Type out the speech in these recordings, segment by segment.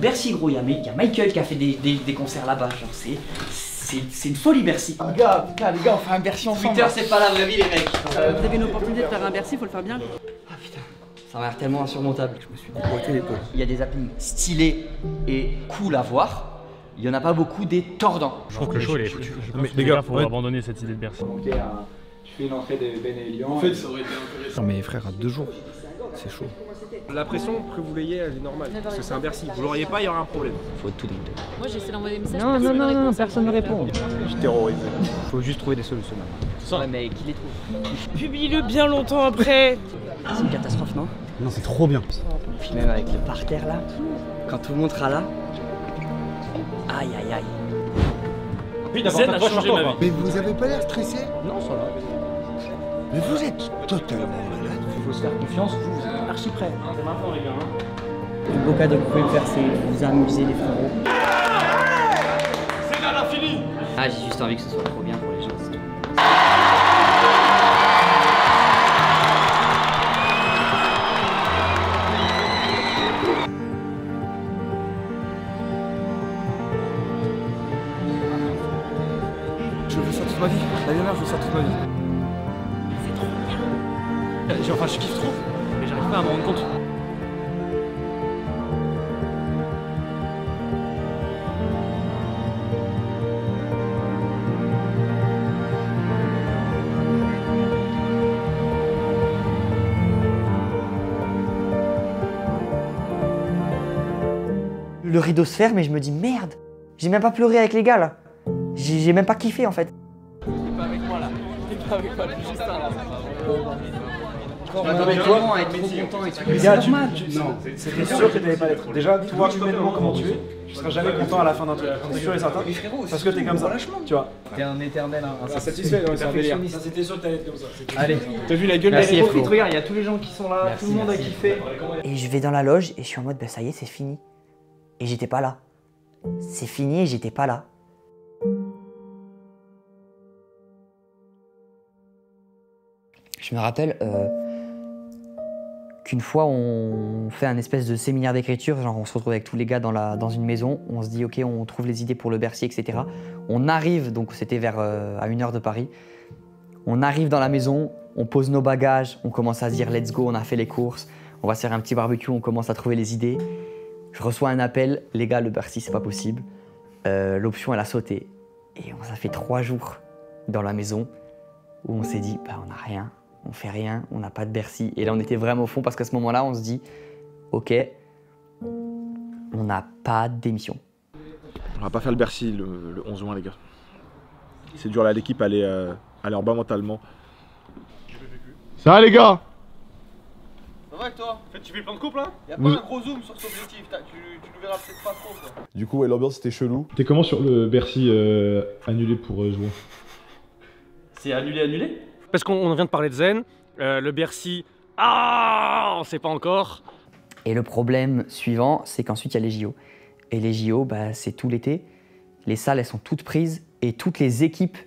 Bercy, gros. Il y a Michael qui a fait des concerts là-bas. Genre, c'est une folie, Bercy. Les gars, on fait un Bercy ensemble. Twitter, c'est pas la vraie vie, les mecs. Vous avez une opportunité de faire un Bercy, faut le faire bien. Ah putain, ça m'a l'air tellement insurmontable. Je me suis déboîté l'épaule. Il y a des applis stylés et cool à voir. Il y en a pas beaucoup des tordants. Je trouve que le show il est foutu. Mais Les gars, faut abandonner cette idée de Bercy. Tu fais une entrée de Ben et Lyon. En fait, ça aurait été intéressant. Non mais frère, à 2 jours, c'est chaud. La pression que vous l'ayez, elle est normale. Parce que c'est un Bercy. Vous l'auriez pas, il y aurait un problème. Faut tout démonter. Moi j'essaie d'envoyer des messages. Non, personne ne répond. Je suis terrorisé. Faut juste trouver des solutions. Ouais, mais qui les trouve? Publie-le bien longtemps après. C'est une catastrophe, non? Non, c'est trop bien. Puis même avec le parterre là, quand tout le monde sera là. Aïe aïe aïe. Zen a changé ma vie. Mais vous avez pas l'air stressé? Non, ça va. Mais vous êtes totalement malade. Il faut se faire confiance, vous êtes archi prêts. C'est maintenant, les gars. Le beau cadeau que vous pouvez me faire, c'est vous amuser les frérots. C'est à l'infini. Ah, j'ai juste envie que ce soit trop bien pour les gens, c'est tout. Je veux ça toute ma vie. La dernière, je veux ça toute ma vie. C'est trop bien. Enfin, je kiffe trop. Mais j'arrive pas à me rendre compte. Le rideau se ferme et je me dis merde, j'ai même pas pleuré avec les gars là. J'ai même pas kiffé en fait. T'es pas avec moi là. T'es pas avec moi, juste ça là. Vraiment être trop content et tout. Les gars, non, c'était sûr que t'allais pas l'être. Déjà, toi, humainement, comment tu es, tu seras jamais content à la fin d'un truc. C'est sûr et certain. Parce que t'es comme ça, tu vois. T'es un éternel Satisfait, c'est un délire. C'était sûr que t'allais être comme ça. Allez, T'as vu la gueule merci, des Flo. regarde, il y a tous les gens qui sont là, tout le monde a kiffé. Et je vais dans la loge et je suis en mode bah ça y est, c'est fini. Et j'étais pas là. C'est fini et j'étais pas là. Je me rappelle qu'une fois on fait un espèce de séminaire d'écriture, genre on se retrouve avec tous les gars dans une maison, on se dit ok on trouve les idées pour le Bercy, etc. On arrive, donc c'était vers à 1 heure de Paris, on arrive dans la maison, on pose nos bagages, on commence à se dire let's go, on a fait les courses, on va se faire un petit barbecue, on commence à trouver les idées. Je reçois un appel, les gars le Bercy c'est pas possible, l'option elle a sauté. Et ça fait 3 jours dans la maison où on s'est dit bah on n'a rien. On fait rien, on n'a pas de Bercy. Et là, on était vraiment au fond parce qu'à ce moment-là, on se dit ok, on n'a pas d'émission. On va pas faire le Bercy le 11 juin, les gars. C'est dur là, l'équipe elle est en bas mentalement. Ça va, les gars? Ça va avec toi? En fait, tu fais plein de couples là? Y'a pas un gros zoom sur cet objectif, tu le verras peut-être pas trop quoi. Du coup, ouais, l'ambiance était chelou. T'es comment sur le Bercy annulé pour jouer? C'est annulé? Parce qu'on vient de parler de Zen, le Bercy, on sait pas encore. Et le problème suivant, c'est qu'ensuite il y a les JO. Et les JO, bah, c'est tout l'été. Les salles, elles sont toutes prises et toutes les équipes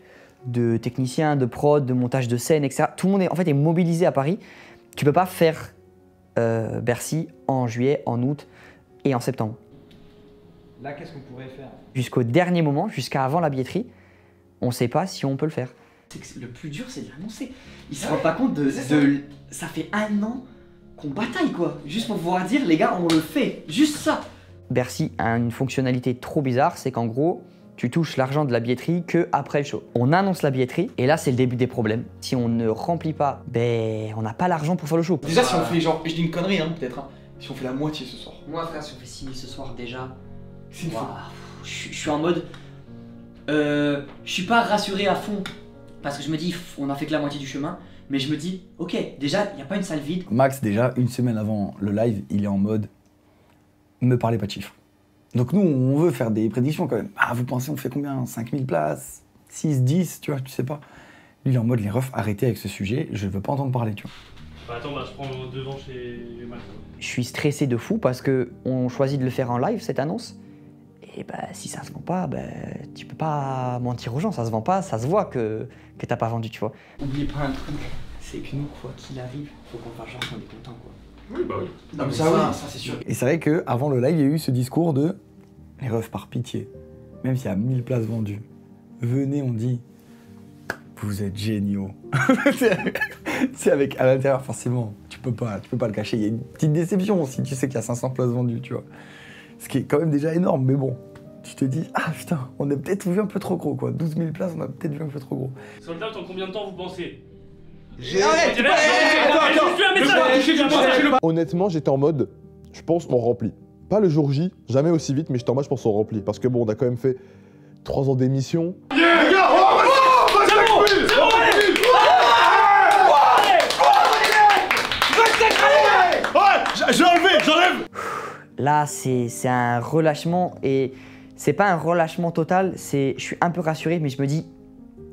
de techniciens, de prod, de montage de scène, etc. Tout le monde est mobilisé à Paris. Tu peux pas faire Bercy en juillet, en août et en septembre. Là, qu'est-ce qu'on pourrait faire? Jusqu'au dernier moment, jusqu'à avant la billetterie, on sait pas si on peut le faire. Le plus dur, c'est de l'annoncer. Ils se rendent pas compte de... Ça fait 1 an qu'on bataille, quoi. Juste pour pouvoir dire, les gars, on le fait. Juste ça. Bercy a une fonctionnalité trop bizarre, c'est qu'en gros, tu touches l'argent de la billetterie que après le show. On annonce la billetterie, et là, c'est le début des problèmes. Si on ne remplit pas, ben, on n'a pas l'argent pour faire le show. Déjà, si on fait genre, je dis une connerie, hein, peut-être, hein. Si on fait la moitié ce soir. Moi, frère, si on fait 6 000 ce soir, déjà... C'est une fois. Je suis en mode... je suis pas rassuré à fond. Parce que je me dis, on a fait que la moitié du chemin, mais je me dis, ok, déjà, il n'y a pas une salle vide. Max, déjà, 1 semaine avant le live, il est en mode me parlez pas de chiffres. Donc nous, on veut faire des prédictions quand même. Ah, vous pensez, on fait combien? 5000 places? 6, 10, tu vois, tu sais pas. Lui, il est en mode les refs, arrêtez avec ce sujet, je veux pas entendre parler, tu vois. Bah attends, je prends devant chez Max. Je suis stressé de fou parce qu'on choisit de le faire en live, cette annonce. Et bah, si ça se vend pas, bah, tu peux pas mentir aux gens, ça se vend pas, ça se voit que t'as pas vendu, tu vois. Oubliez pas un truc, c'est que nous, quoi qu'il arrive, faut qu'on fasse genre qu'on est content, quoi. Oui, bah oui. Non, mais ça c'est sûr. Et c'est vrai qu'avant le live, il y a eu ce discours de les refs, par pitié, même s'il y a 1000 places vendues, venez, on dit, vous êtes géniaux. C'est avec à l'intérieur, forcément, tu peux pas le cacher. Il y a une petite déception si tu sais qu'il y a 500 places vendues, tu vois. Ce qui est quand même déjà énorme, mais bon. Tu te dis, ah putain, on a peut-être vu un peu trop gros, quoi. 12 000 places, on a peut-être vu un peu trop gros. Sold out en combien de temps vous pensez? Honnêtement, j'étais en mode, je pense on remplit. Pas le jour J, jamais aussi vite, mais j'étais en mode, je pense on remplit. Parce que bon, on a quand même fait 3 ans d'émission. J'enlève. Là, c'est un relâchement et c'est pas un relâchement total, je suis un peu rassuré, mais je me dis,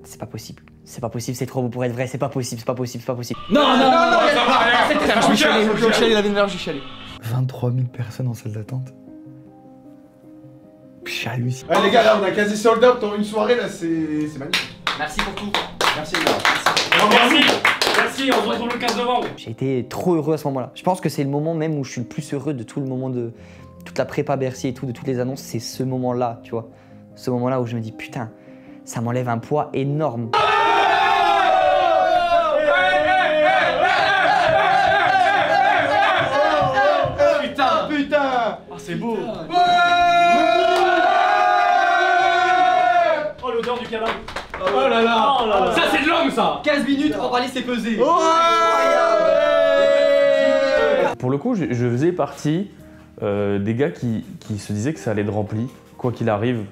c'est pas possible. C'est pas possible, c'est trop beau pour être vrai, c'est pas possible, c'est pas possible, c'est pas possible. Non, Je vais chialer, la vénère, je vais chialer. 23 000 personnes en salle d'attente. Je suis halluciné. Ouais, les gars, là, on a quasi sold out en une soirée, là, c'est magnifique. Merci pour tout. Merci, les gars. Merci, on se retrouve le 15 novembre. J'ai été trop heureux à ce moment-là. Je pense que c'est le moment même où je suis le plus heureux de tout le moment de toute la prépa Bercy et tout, de toutes les annonces, c'est ce moment-là, tu vois. Ce moment-là où je me dis, putain, ça m'enlève un poids énorme. Putain. Ah, c'est beau. Oh, l'odeur du câlin. Oh là là. Ça, c'est de l'homme, ça. 15 minutes, on va aller c'est pesé. Pour le coup, je faisais partie des gars qui se disaient que ça allait être rempli, quoi qu'il arrive.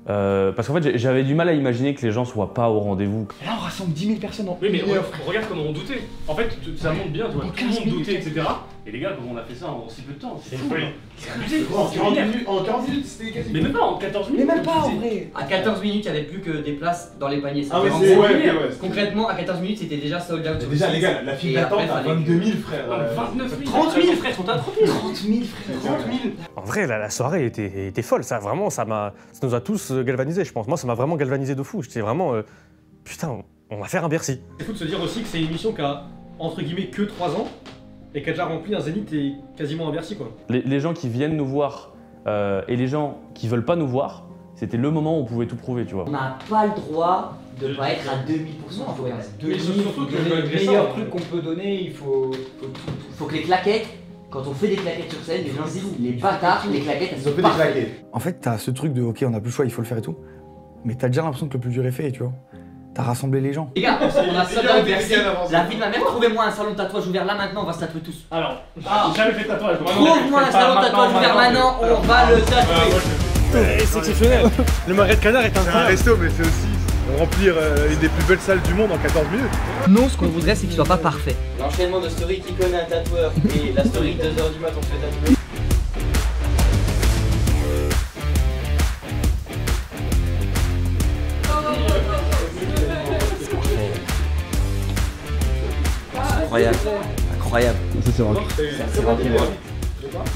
Parce qu'en fait, j'avais du mal à imaginer que les gens soient pas au rendez-vous. Là, on rassemble 10 000 personnes en Oui, mais regarde comment on doutait. En fait, ça monte bien, tu vois. Tout le monde doutait, etc. Et les gars, comment on a fait ça en si peu de temps? C'est fou. C'est abusé. En 40 minutes, c'était quasiment. Mais même pas en 14 minutes. Mais même pas, en vrai. À 14 minutes, il n'y avait plus que des places dans les paniers. Ah ouais, c'est ouais. Concrètement, à 14 minutes, c'était déjà sold out. Déjà, les gars, la file d'attente à 22 000, frère. 29 000. 30 000 frère, sont à 30 000. 30 000, frère. 30 000. En vrai, la soirée était folle. Ça, vraiment, ça nous a tous galvanisés, je pense. Moi, ça m'a vraiment galvanisé de fou. J'étais vraiment. Putain, on va faire un Bercy. C'est fou de se dire aussi que c'est une émission qui a, entre guillemets, que 3 ans. Et qui a déjà rempli un Zénith et quasiment un Bercy, quoi. Les gens qui viennent nous voir et les gens qui veulent pas nous voir, c'était le moment où on pouvait tout prouver, tu vois. On n'a pas le droit de pas être à 2000%. Mais surtout que le meilleur truc qu'on peut donner, il faut que les claquettes, quand on fait des claquettes sur scène, les gens se disent, les bâtards, les claquettes, elles sont parfaites. En fait, t'as ce truc de, ok, on n'a plus le choix, il faut le faire et tout. Mais t'as déjà l'impression que le plus dur est fait, tu vois. T'as rassemblé les gens. Les gars, on a sold out Bercy. La vie de ma mère, trouvez-moi un salon de tatouage ouvert là maintenant, on va se tatouer tous. Alors, j'ai jamais fait de tatouage. Trouve-moi un salon de tatouage ouvert maintenant, on va le tatouer. C'est exceptionnel. Le Marais de Canard est C'est un incroyable. resto, mais c'est aussi remplir une des plus belles salles du monde en 14 minutes. Non, ce qu'on voudrait, c'est qu'il soit pas parfait. L'enchaînement de story qui connaît un tatoueur et la story de 2h du mat, on se fait tatouer. Incroyable. Ça, c'est vrai. C'est rock'n'roll.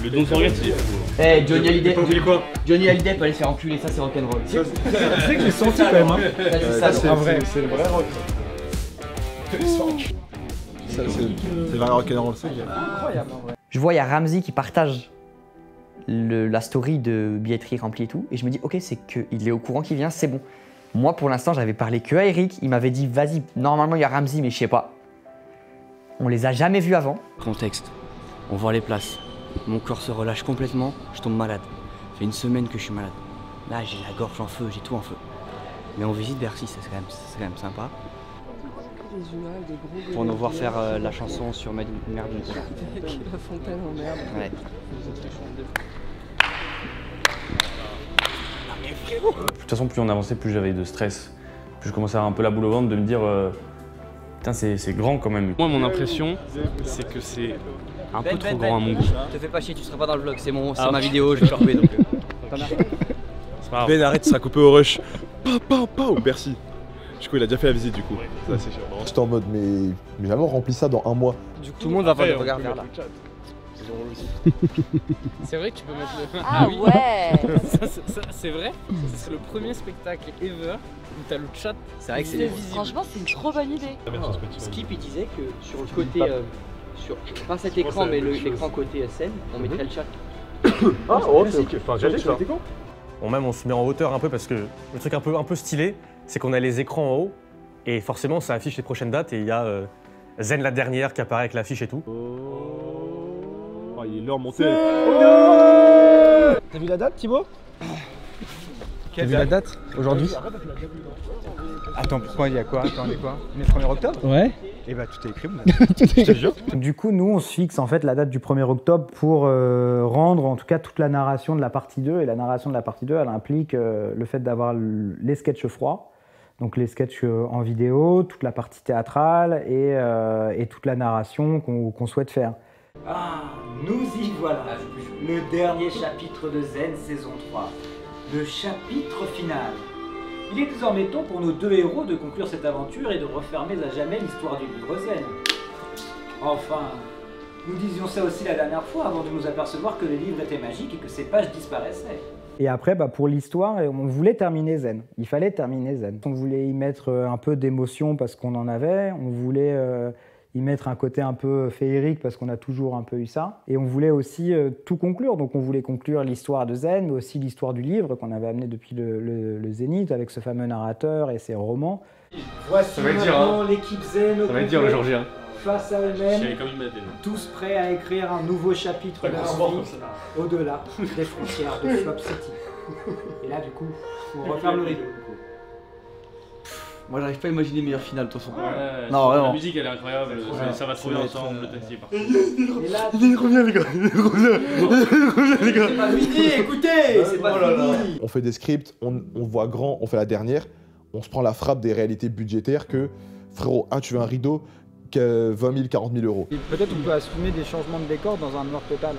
Le don de Sorgette, c'est fou. Eh, Johnny Hallyday. T'as oublié quoi? Johnny Hallyday peut aller se faire enculer, ça c'est rock'n'roll. C'est vrai que j'ai senti quand même. Ça c'est vrai. C'est le vrai rock. C'est le vrai rock'n'roll, c'est incroyable en vrai. Je vois, il y a Ramsey qui partage la story de billetterie remplie et tout, et je me dis, ok, c'est qu'il est au courant qu'il vient, c'est bon. Moi pour l'instant, j'avais parlé que à Eric, il m'avait dit, vas-y, normalement il y a Ramsey, mais je sais pas. On les a jamais vus avant. Contexte, on vend les places. Mon corps se relâche complètement, je tombe malade. Ça fait une semaine que je suis malade. Là, j'ai la gorge en feu, j'ai tout en feu. Mais on visite Bercy, c'est quand même sympa. Pour nous voir faire la chanson sur Merde une fois. La fontaine en merde. Ouais. De toute façon, plus on avançait, plus j'avais de stress. Plus je commençais à avoir un peu la boule au ventre de me dire putain, c'est grand quand même. Moi, mon impression, c'est que c'est un peu trop grand à mon goût. Te fais pas chier, tu seras pas dans le vlog, c'est ma vidéo, je vais couper donc. Ben arrête, ça coupé au rush. Pas au Bercy. Du coup, il a déjà fait la visite du coup. Ça, c'est chiant. J'étais en mode, mais jamais on remplit ça dans un mois. Du coup, tout le monde va avoir des regards vers là. C'est vrai que tu peux mettre le. Ah ouais. C'est vrai. C'est le premier spectacle ever où t'as le chat. C'est vrai que c'est. Franchement, c'est une trop bonne idée. Skip il disait que sur le côté sur, pas cet écran, mais l'écran côté scène, on mettrait le chat. Ah, ok, ok. Enfin, j'avais ça. On se met en hauteur un peu parce que le truc un peu stylé, c'est qu'on a les écrans en haut et forcément ça affiche les prochaines dates et il y a Zen la dernière qui apparaît avec l'affiche et tout. Oh, il est l'heure montée. T'as vu la date, Thibaut? T'as vu la date aujourd'hui? Attends, pourquoi il y a quoi? Attends, on est quoi? On est le 1er octobre? Ouais. Et bah tout est écrit, je te jure. Du coup, nous, on se fixe en fait la date du 1er octobre pour rendre en tout cas toute la narration de la partie 2. Et la narration de la partie 2, elle implique le fait d'avoir les sketchs froids, donc les sketchs en vidéo, toute la partie théâtrale et toute la narration qu'on souhaite faire. Ah, nous y voilà. Le dernier chapitre de Zen saison 3. Le chapitre final. Il est désormais temps pour nos deux héros de conclure cette aventure et de refermer à jamais l'histoire du livre Zen. Enfin, nous disions ça aussi la dernière fois avant de nous apercevoir que le livre était magique et que ses pages disparaissaient. Et après, pour l'histoire, on voulait terminer Zen. Il fallait terminer Zen. On voulait y mettre un peu d'émotion parce qu'on en avait. On voulait y mettre un côté un peu féerique parce qu'on a toujours un peu eu ça. Et on voulait aussi tout conclure. Donc on voulait conclure l'histoire de Zen, mais aussi l'histoire du livre qu'on avait amené depuis le Zénith avec ce fameux narrateur et ses romans. Voici maintenant l'équipe Zen au complet, le Georgien. Face à eux-mêmes, tous prêts à écrire un nouveau chapitre de leur vie au-delà des frontières de Flop City. Et là, du coup, on referme le rideau. Moi, j'arrive pas à imaginer meilleure finale, de toute façon. Ouais, non, vraiment. La musique, elle est incroyable. Ça va trop bien ensemble, le taxi. Il revient, les gars. Il revient, les gars. C'est pas fini, écoutez, c'est pas fini. On fait des scripts, on voit grand, on fait la dernière. On se prend la frappe des réalités budgétaires que, frérot, tu veux un rideau, que 20 000, 40 000 euros. Peut-être on peut assumer des changements de décor dans un noir total.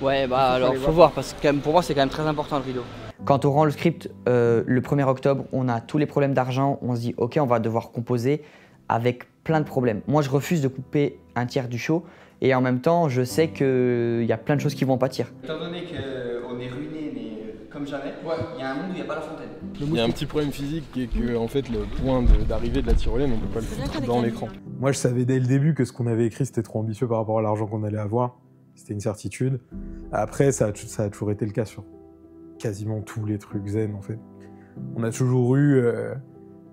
Ouais, bah alors faut voir parce que pour moi c'est quand même très important le rideau. Quand on rend le script le 1er octobre, on a tous les problèmes d'argent, on se dit ok, on va devoir composer avec plein de problèmes. Moi je refuse de couper un tiers du show et en même temps je sais qu'il y a plein de choses qui vont pâtir. Étant donné qu'on est ruiné mais comme jamais, il y a un monde où il n'y a pas la fontaine. Il y a un petit problème physique qui est que en fait le point d'arrivée de la tyrolienne on peut pas le foutre dans l'écran. Moi je savais dès le début que ce qu'on avait écrit c'était trop ambitieux par rapport à l'argent qu'on allait avoir. C'était une certitude. Après ça a toujours été le cas sur quasiment tous les trucs Zen en fait. On a toujours eu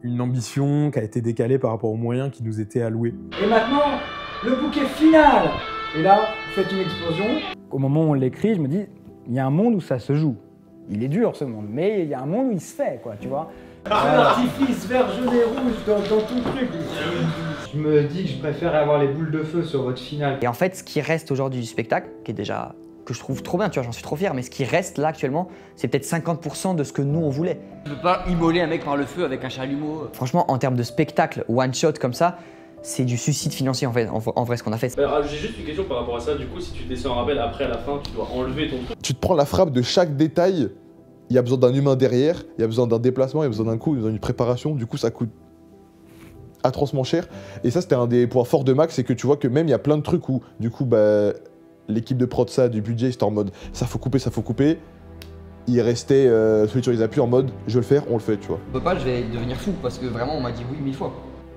une ambition qui a été décalée par rapport aux moyens qui nous étaient alloués. Et maintenant, le bouquet final. Et là, vous faites une explosion. Au moment où on l'écrit, je me dis, il y a un monde où ça se joue. Il est dur ce monde, mais il y a un monde où il se fait, quoi, tu vois. Un artifice vert, jaune et rouge dans tout le truc. Je me dis que je préfère avoir les boules de feu sur votre finale. Et en fait, ce qui reste aujourd'hui du spectacle, qui est déjà que je trouve trop bien, tu vois, j'en suis trop fier, mais ce qui reste là actuellement, c'est peut-être 50% de ce que nous on voulait. Tu peux pas immoler un mec par le feu avec un chalumeau. Franchement, en termes de spectacle, one shot comme ça, c'est du suicide financier en fait, en vrai ce qu'on a fait. J'ai juste une question par rapport à ça, du coup si tu descends un rappel après à la fin, tu dois enlever ton truc. Tu te prends la frappe de chaque détail, il y a besoin d'un humain derrière, il y a besoin d'un déplacement, il y a besoin d'un coup, il y a besoin d'une préparation, du coup ça coûte atrocement cher. Et ça c'était un des points forts de Max, c'est que tu vois que même il y a plein de trucs où du coup l'équipe de prod ça, du budget, c'était en mode ça faut couper. Il restait celui sur les appuis en mode je veux le faire, on le fait, tu vois. Je peux pas, je vais devenir fou parce que vraiment on m'a dit oui 1000 fois.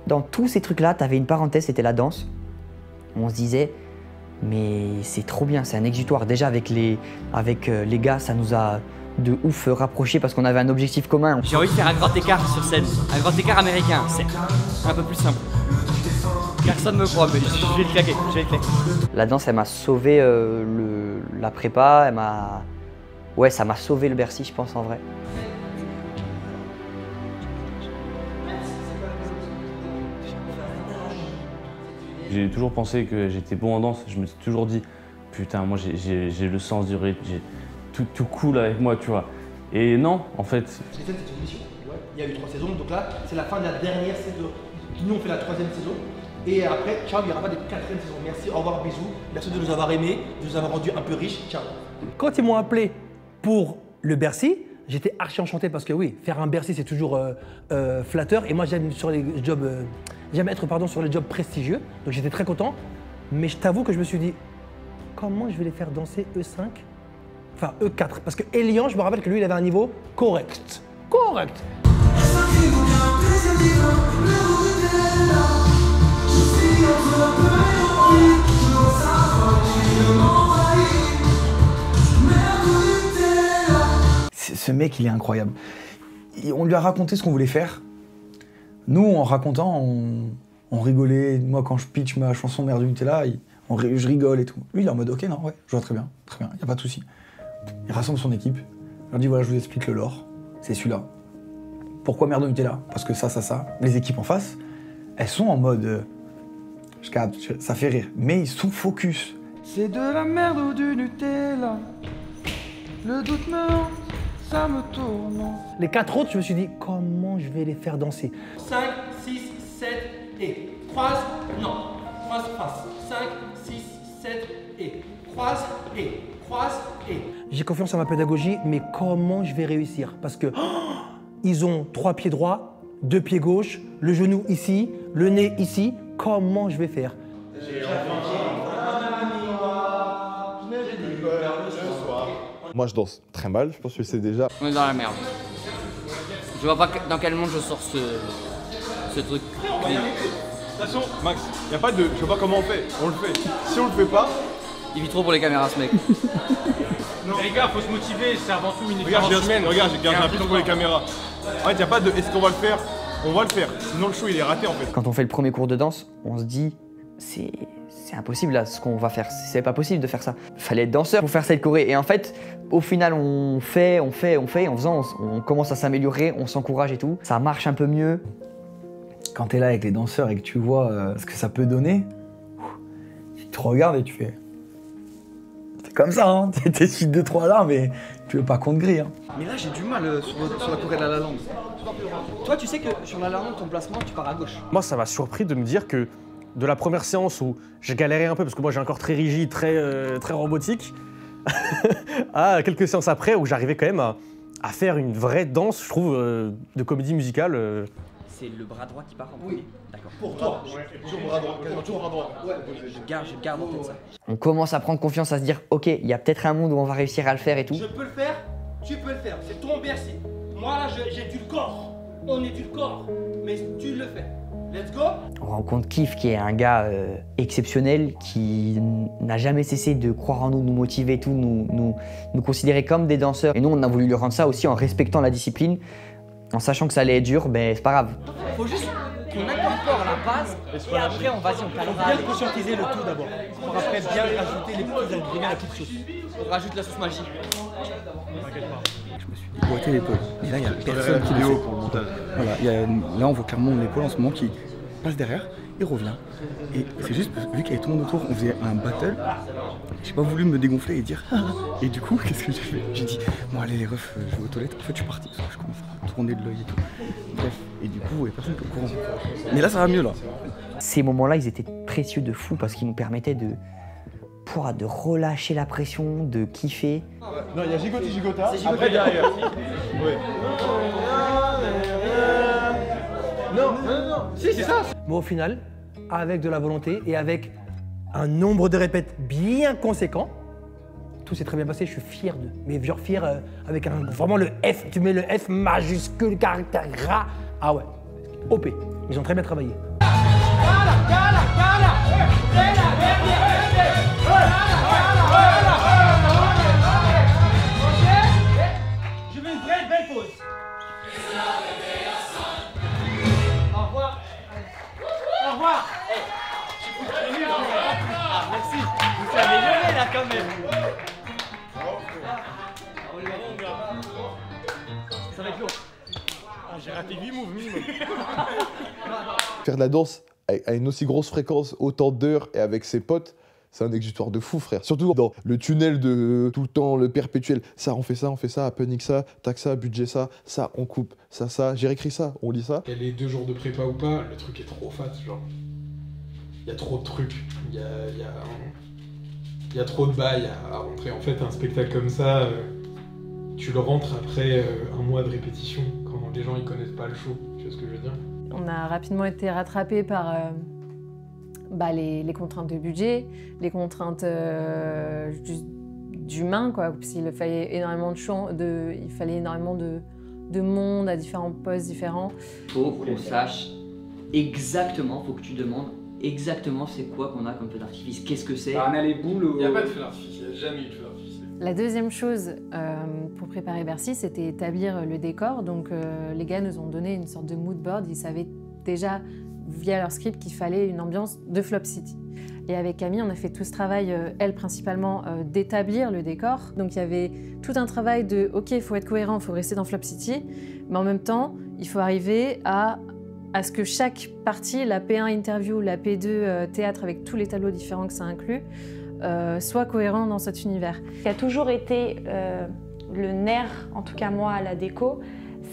Dans tous ces trucs là, t'avais une parenthèse, c'était la danse. On se disait mais c'est trop bien, c'est un exutoire. Déjà avec les gars, ça nous a de ouf rapprochés parce qu'on avait un objectif commun. J'ai envie de faire un grand écart sur scène, un grand écart américain, c'est un peu plus simple. Personne me croit, mais je vais le claquer, La danse, elle m'a sauvé la prépa, ouais, ça m'a sauvé le Bercy, je pense, en vrai. J'ai toujours pensé que j'étais bon en danse, je me suis toujours dit, putain, moi j'ai le sens du rythme, j'ai tout cool avec moi, tu vois. Et non, en fait... C'est une mission, ouais. Il y a eu 3 saisons, donc là, c'est la fin de la dernière saison. Nous, on fait la 3e saison. Et après, ciao, il n'y aura pas de 4e saison. Merci, au revoir, bisous. Merci de nous avoir aimés, de nous avoir rendus un peu riches. Ciao. Quand ils m'ont appelé pour le Bercy, j'étais archi enchanté parce que oui, faire un Bercy, c'est toujours flatteur. Et moi, j'aime sur les jobs, j'aime être sur les jobs prestigieux. Donc j'étais très content. Mais je t'avoue que je me suis dit, comment je vais les faire danser E5 ? Enfin, E4. Parce que Elian, je me rappelle que lui, il avait un niveau correct. Correct. Je suis entre peu et mec, il est incroyable. On lui a raconté ce qu'on voulait faire. Nous, en racontant, on rigolait. Moi, quand je pitch ma chanson Mère du Nutella, je rigole et tout. Lui, il est en mode, ok, non, ouais, je vois très bien, il n'y a pas de souci. Il rassemble son équipe. Il leur dit, voilà, je vous explique le lore. C'est celui-là. Pourquoi Mère de Nutella? Parce que ça. Les équipes en face, elles sont en mode, je capte, ça fait rire. Mais ils sont focus. C'est de la merde ou du Nutella. Le doute me hante, ça me tourmente. Les 4 autres, je me suis dit, comment je vais les faire danser? 5, 6, 7 et croise, non, croise, face. 5, 6, 7 et croise et croise et. J'ai confiance en ma pédagogie, mais comment je vais réussir? Parce que ils ont 3 pieds droits, 2 pieds gauches, le genou ici, le nez ici. Comment je vais faire? Moi, je danse très mal, je pense que c'est déjà. On est dans la merde. Je vois pas dans quel monde je sors ce truc. De toute façon, Max, y a pas de. Je sais pas comment on fait. On le fait. Si on le fait pas. Il vit trop pour les caméras, ce mec. Non, les gars, faut se motiver, c'est avant tout une Regarde, expérience humaine. regarde, j'ai gardé un peu pour les caméras. En fait, y a pas de. Est-ce qu'on va le faire? On va le faire. Sinon, le show, il est raté en fait. Quand on fait le premier cours de danse, on se dit, c'est impossible là, ce qu'on va faire. C'est pas possible de faire ça. Fallait être danseur pour faire cette choré. Et en fait, au final, on fait. En faisant, on commence à s'améliorer, on s'encourage et tout. Ça marche un peu mieux. Quand t'es là avec les danseurs et que tu vois ce que ça peut donner, tu te regardes et tu fais. C'est comme ça, hein. T'essuies 2-3 larmes mais tu veux pas qu'on te grille. Hein. Mais là, j'ai du mal sur la choré de La La Land. Toi, tu sais que sur La La Land, ton placement, tu pars à gauche. Moi, ça m'a surpris de me dire que de la première séance où j'ai galéré un peu, parce que moi j'ai un corps très rigide, très robotique, à quelques séances après où j'arrivais quand même à faire une vraie danse, je trouve, de comédie musicale. C'est le bras droit qui part en premier. D'accord. Pour toi, toujours bras droit, toujours bras droit. Je garde en tête ça. On commence à prendre confiance, à se dire, ok, il y a peut-être un monde où on va réussir à le faire et tout. Je peux le faire, tu peux le faire. C'est ton Bercy. Moi là, j'ai du corps. On est du corps. Mais tu le fais. Let's go. On rencontre Kif qui est un gars exceptionnel qui n'a jamais cessé de croire en nous, nous motiver, tout, nous considérer comme des danseurs. Et nous, on a voulu lui rendre ça aussi en respectant la discipline, en sachant que ça allait être dur, ben c'est pas grave. Faut juste qu'on incorpore la base et après on calera. Bien conscientiser le tout d'abord. Pour après bien rajouter les petits ingrédients, la petite sauce. On rajoute la sauce magie. Je me suis boité l'épaule. Et là, il y a personne qui le fait pour le montage. Voilà, là, on voit clairement mon épaule en ce moment qui passe derrière, il revient. Et c'est juste, vu qu'il y avait tout le monde autour, on faisait un battle. J'ai pas voulu me dégonfler et dire ah. Et du coup, qu'est-ce que j'ai fait? J'ai dit, bon, allez, les refs, je vais aux toilettes. En fait, je suis parti parce que je commence à tourner de l'œil et tout. Bref, et du coup, il y a personne qui est au courant. Mais là, ça va mieux, là. Ces moments-là, ils étaient précieux de fou parce qu'ils nous permettaient de relâcher la pression, de kiffer. Non, il y a Gigoti Gigota, après derrière. Oui. Non, si, c'est ça. Mais au final, avec de la volonté et avec un nombre de répètes bien conséquent, tout s'est très bien passé, je suis fier d'eux. Mais genre fier avec vraiment le F, tu mets le F majuscule, caractère gras. Ah ouais, OP, ils ont très bien travaillé. Je veux une vraie belle pause. Au revoir. Au revoir. Ah, merci. Vous savez amélioré là quand même. Ça va être lourd. J'ai raté 8 moves minimum. Faire de la danse à une aussi grosse fréquence, autant d'heures et avec ses potes, c'est un exutoire de fou, frère. Surtout dans le tunnel de tout le temps, le perpétuel. Ça, on fait ça, happening ça, tac ça, budget ça, on coupe, ça. J'ai réécrit ça, on lit ça. Et les 2 jours de prépa ou pas, le truc est trop fat, genre. Il y a trop de trucs, il y a trop de bails à rentrer. En fait, un spectacle comme ça, tu le rentres après un mois de répétition, quand les gens ils connaissent pas le show, tu vois ce que je veux dire? On a rapidement été rattrapés par les contraintes de budget, les contraintes d'humains, quoi, parce qu'il fallait énormément de monde à différents postes différents. Faut qu'on sache exactement, faut que tu demandes exactement c'est quoi qu'on a comme feu d'artifice, qu'est-ce que c'est. On a les boules ou... Il n'y a pas de feu d'artifice, il n'y a jamais eu de feu d'artifice. La deuxième chose pour préparer Bercy, c'était établir le décor. Donc les gars nous ont donné une sorte de mood board. Ils savaient déjà via leur script qu'il fallait une ambiance de Flop City. Et avec Camille, on a fait tout ce travail, elle principalement, d'établir le décor. Donc il y avait tout un travail de « ok, il faut être cohérent, il faut rester dans Flop City », mais en même temps, il faut arriver à ce que chaque partie, la P1 interview, la P2 théâtre avec tous les tableaux différents que ça inclut, soit cohérent dans cet univers. Ce qui a toujours été le nerf, en tout cas moi, à la déco,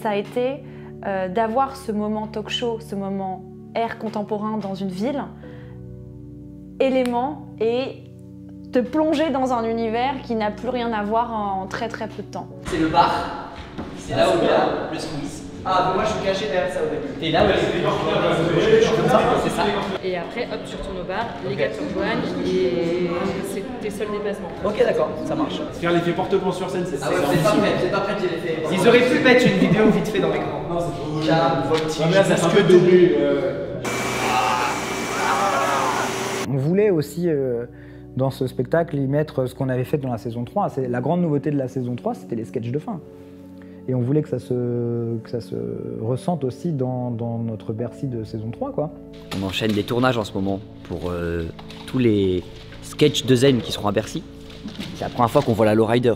ça a été d'avoir ce moment talk show, ce moment art contemporain dans une ville, élément, et te plonger dans un univers qui n'a plus rien à voir en très très peu de temps. C'est le bar, c'est là où il y a le squeeze. Ah, mais moi je suis caché derrière ça au début. T'es là, c'est ça. Et après, hop, tu retournes au bar, les gars te rejoignent et c'est tes seuls déplacements. Ok, d'accord, ça marche. Faire l'effet porte-plan sur scène, c'est ça. Ah ouais, c'est pas prêt, j'ai l'effet. Ils auraient pu mettre une vidéo vite fait dans l'écran. Non, c'est trop. Calme, voltige, ça fait doublé. On voulait aussi, dans ce spectacle, y mettre ce qu'on avait fait dans la saison 3. La grande nouveauté de la saison 3, c'était les sketchs de fin. Et on voulait que ça se ressente aussi dans notre Bercy de saison 3, quoi. On enchaîne des tournages en ce moment pour tous les sketchs de Zen qui seront à Bercy. C'est la première fois qu'on voit la lowrider.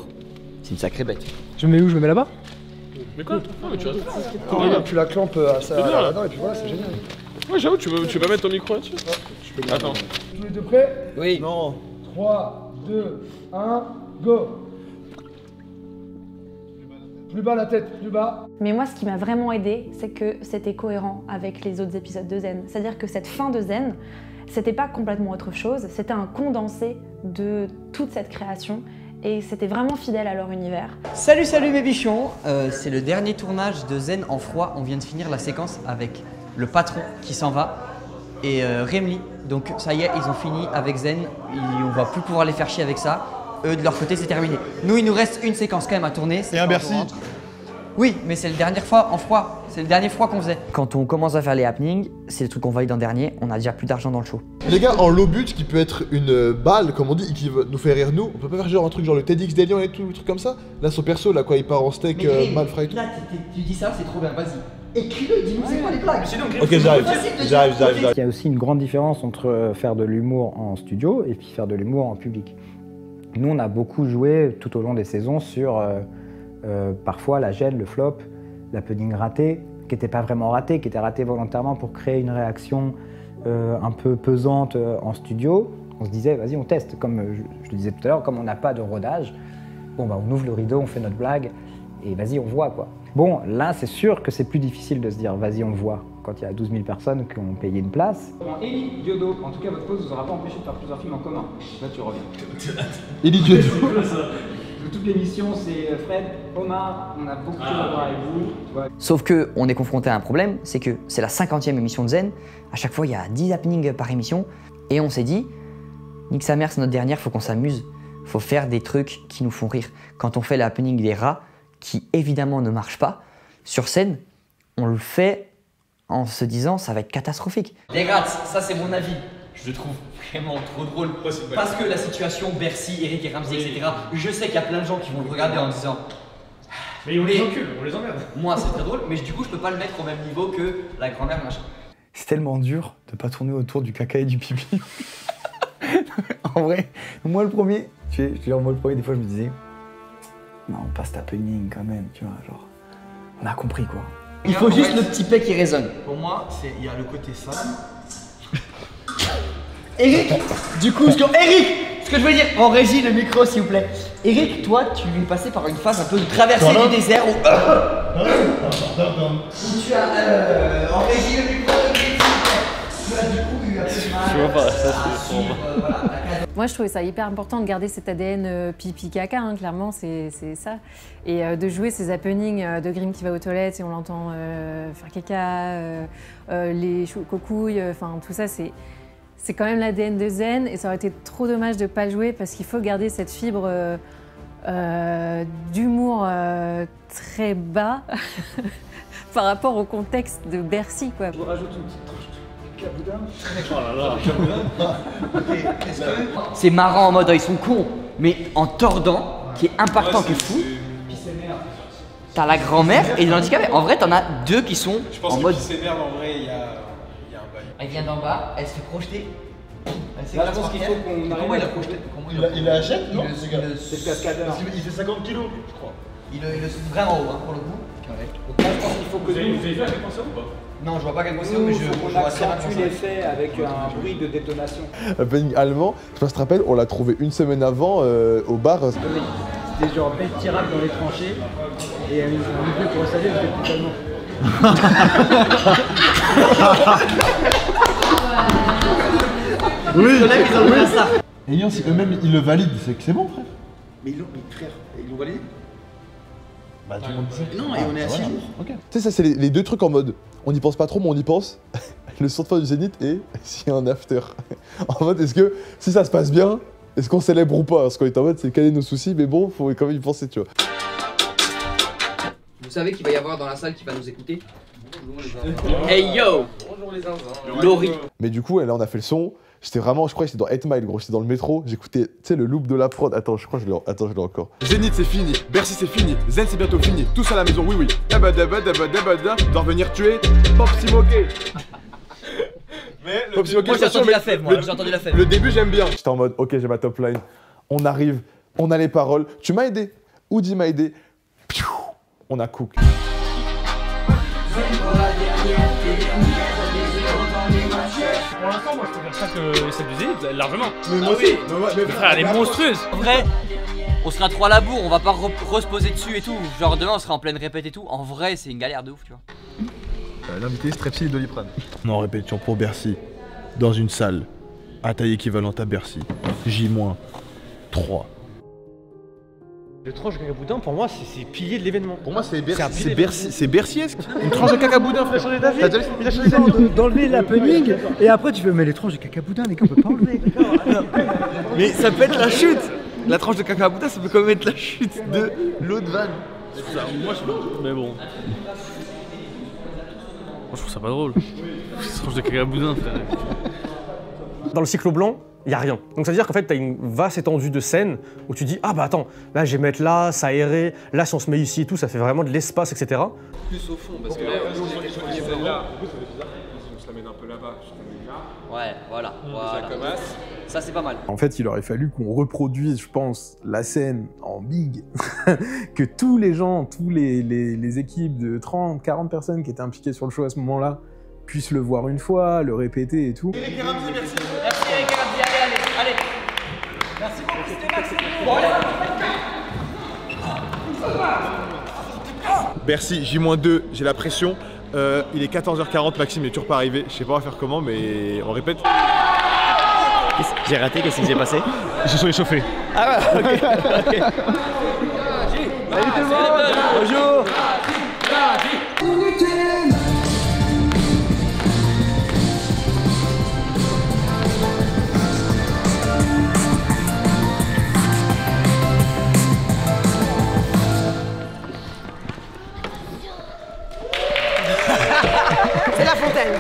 C'est une sacrée bête. Je me mets où? Je me mets là-bas? Mais quoi? Non, mais tu vas te Regarde, tu la clampes à ça là-dedans et puis voilà, c'est génial. Ouais, j'avoue, tu peux mettre ton micro là-dessus? Attends. Tous les deux prêts? Oui. Non. 3, 2, 1, go! Plus bas la tête, plus bas. Mais moi, ce qui m'a vraiment aidé, c'est que c'était cohérent avec les autres épisodes de Zen. C'est-à-dire que cette fin de Zen, c'était pas complètement autre chose, c'était un condensé de toute cette création et c'était vraiment fidèle à leur univers. Salut, salut mes bichons. C'est le dernier tournage de Zen en froid. On vient de finir la séquence avec le patron qui s'en va et Remly. Donc ça y est, ils ont fini avec Zen. On va plus pouvoir les faire chier avec ça. Eux, de leur côté, c'est terminé. Nous, il nous reste une séquence quand même à tourner. Et un Bercy. Oui, mais c'est la dernière fois en froid. C'est le dernier froid qu'on faisait. Quand on commence à faire les happenings, c'est le truc qu'on valide en dernier, on a déjà plus d'argent dans le show. Les gars, en low but, qui peut être une balle, comme on dit, et qui nous fait rire nous, on peut pas faire genre un truc genre le TEDx des Lions et tout, un truc comme ça. Là, son perso, là, quoi, il part en steak mal frais et tout. Là, tu dis ça, c'est trop bien, vas-y. Écris-le, dis-nous c'est quoi les blagues. Ok, j'arrive. Il y a aussi une grande différence entre faire de l'humour en studio et puis faire de l'humour en public. Nous, on a beaucoup joué tout au long des saisons sur parfois la gêne, le flop, l'happening raté, qui n'était pas vraiment raté, qui était raté volontairement pour créer une réaction un peu pesante en studio. On se disait, vas-y, on teste. Comme je le disais tout à l'heure, comme on n'a pas de rodage, bon, bah, on ouvre le rideau, on fait notre blague et vas-y, on voit, quoi. Bon, là, c'est sûr que c'est plus difficile de se dire, vas-y, on voit, quand il y a 12 000 personnes qui ont payé une place. Élie Diodo, en tout cas, votre pause ne vous aura pas empêché de faire plusieurs films en commun. Là, tu reviens. Élie Diodo. Toute l'émission, c'est Fred, Omar, on a beaucoup de choses à voir avec vous. Ouais. Sauf qu'on est confronté à un problème, c'est que c'est la 50e émission de Zen. À chaque fois, il y a 10 happenings par émission. Et on s'est dit, nique sa mère, c'est notre dernière, faut qu'on s'amuse. Faut faire des trucs qui nous font rire. Quand on fait le happening des rats, qui évidemment ne marche pas, sur scène, on le fait en se disant ça va être catastrophique. Les gars, ça c'est mon avis. Je le trouve vraiment trop drôle. Parce que la situation Bercy, Eric et Ramsey, etc. Je sais qu'il y a plein de gens qui vont le regarder en disant. Mais on les encule, on les emmerde. Moi c'est très drôle, mais du coup je peux pas le mettre au même niveau que la grand-mère machin. C'est tellement dur de pas tourner autour du caca et du pipi. En vrai, moi le premier, des fois je me disais, non, on passe happening quand même, tu vois, genre, on a compris quoi. Il faut juste le petit pet qui résonne. Pour moi, il y a le côté ça. Eric, du coup, Eric, ce que je veux dire, en régie le micro s'il vous plaît. Eric, toi, tu es passé par une phase un peu de traversée du désert où tu as en régie le micro, tu as du coup eu un peu mal. Je vois pas, ça c'est pour moi. Moi, je trouvais ça hyper important de garder cet ADN pipi-caca, hein, clairement, c'est ça. Et de jouer ces happenings de Grimm qui va aux toilettes et on l'entend faire caca, les cocouilles, enfin tout ça, c'est quand même l'ADN de Zen et ça aurait été trop dommage de ne pas le jouer parce qu'il faut garder cette fibre d'humour très bas par rapport au contexte de Bercy, quoi. Je vous rajoute une petite tranche. Oh là là. C'est marrant en mode ils sont cons, mais en tordant, qui est impactant, qui est fou. T'as la grand-mère et les handicapés. En vrai, t'en as deux qui sont en mode. Je pense que s'énerve en vrai, il y a un bail. Elle vient d'en bas, elle se fait projeter. Là, je pense qu'il faut qu'on arrive à la projeter. Il la achète, non C'est le cascadeur. Il fait 50 kilos, je crois. Il le souffle vraiment haut, hein, pour le coup. Donc là, je pense qu'il faut que Vous avez vu à quel point c'est haut ou pas? Non, je vois pas quel point c'est nous, haut, mais faut je qu'on vois assez accentue rapidement. l'effet avec un bruit de détonation. Happening allemand, je sais pas si tu te rappelles, on l'a trouvé une semaine avant au bar. C'était genre bête tirable dans les tranchées et ils ont oublié pour ressaler, j'étais totalement. Oui. Ça. Et Lyon, si eux-mêmes ils le valident, c'est que c'est bon, frère. Mais frère, ils l'ont validé? Bah tout le monde sait. Non, et on est à 6 jours. Tu sais, ça c'est les deux trucs en mode, on n'y pense pas trop, mais on y pense. Le son de fin du Zénith et s'il y a un after. En mode, est-ce que si ça se passe bien, est-ce qu'on célèbre ou pas? Parce qu'on est en mode, c'est caler nos soucis, mais bon, faut quand même y penser, tu vois. Vous savez qu'il va y avoir dans la salle qui va nous écouter? Hey yo! Bonjour les zinzins. Laurie. Mais du coup, là, on a fait le son. J'étais vraiment, je crois que j'étais dans 8 Mile, gros. J'étais dans le métro. J'écoutais, tu sais, le loop de la prod. Attends, je crois que je l'ai encore. Zénith c'est fini, Bercy c'est fini, Zen c'est bientôt fini, tous à la maison, oui oui. Doit revenir tuer Pop Simoké. Mais Moi j'ai entendu la fève, moi j'ai entendu la fève. Le début j'aime bien. J'étais en mode, ok, j'ai ma top line. On arrive, on a les paroles. Tu m'as aidé. Oudi m'a aidé. Piou, on a cook. Pour l'instant, moi je préfère ça que celle du Zénith, largement. Mais moi aussi. Mais frère, elle est monstrueuse. En vrai, on sera trop à la bourre, on va pas se poser dessus et tout. Genre demain on sera en pleine répète et tout. En vrai, c'est une galère de ouf, tu vois. L'invité Strepsil et Doliprane. On est en répétition pour Bercy, dans une salle, à taille équivalente à Bercy, J-3. Le tranche de cacaboudin, pour moi, c'est pilier de l'événement. Pour moi, c'est bercyesque. Une tranche de cacaboudin, frère. T'as déjà D'enlever l'happening et après tu fais mais les tranches de cacaboudin les gars on peut pas enlever. Mais ça peut être la chute. La tranche de cacaboudin, ça peut quand même être la chute de l'autre vanne. Moi je. Mais bon. Moi je trouve ça pas drôle. Cette tranche de cacaboudin, frère. Dans le cyclo blanc, il n'y a rien. Donc ça veut dire qu'en fait, tu as une vaste étendue de scène où tu dis, ah bah attends, là je vais mettre là, ça aéré, là si on se met ici et tout, ça fait vraiment de l'espace, etc. Plus au fond, parce que là, on se la met un peu là-bas. Ouais, voilà. Ça commence. Ça c'est pas mal. En fait, il aurait fallu qu'on reproduise, je pense, la scène en big, que tous les gens, tous les équipes de 30, 40 personnes qui étaient impliquées sur le show à ce moment-là puissent le voir une fois, le répéter et tout. Merci Eric Ramsey, allez. Merci beaucoup, c'était Maxime. Bercy, J-2, j'ai la pression. Il est 14h40, Maxime n'est toujours pas arrivé. Je sais pas on va faire comment, mais on répète. J'ai raté, qu'est-ce qui s'est passé? Ils se sont échauffés. Ah ouais, ok. Salut tout le monde. Bonjour. C'est la fontaine.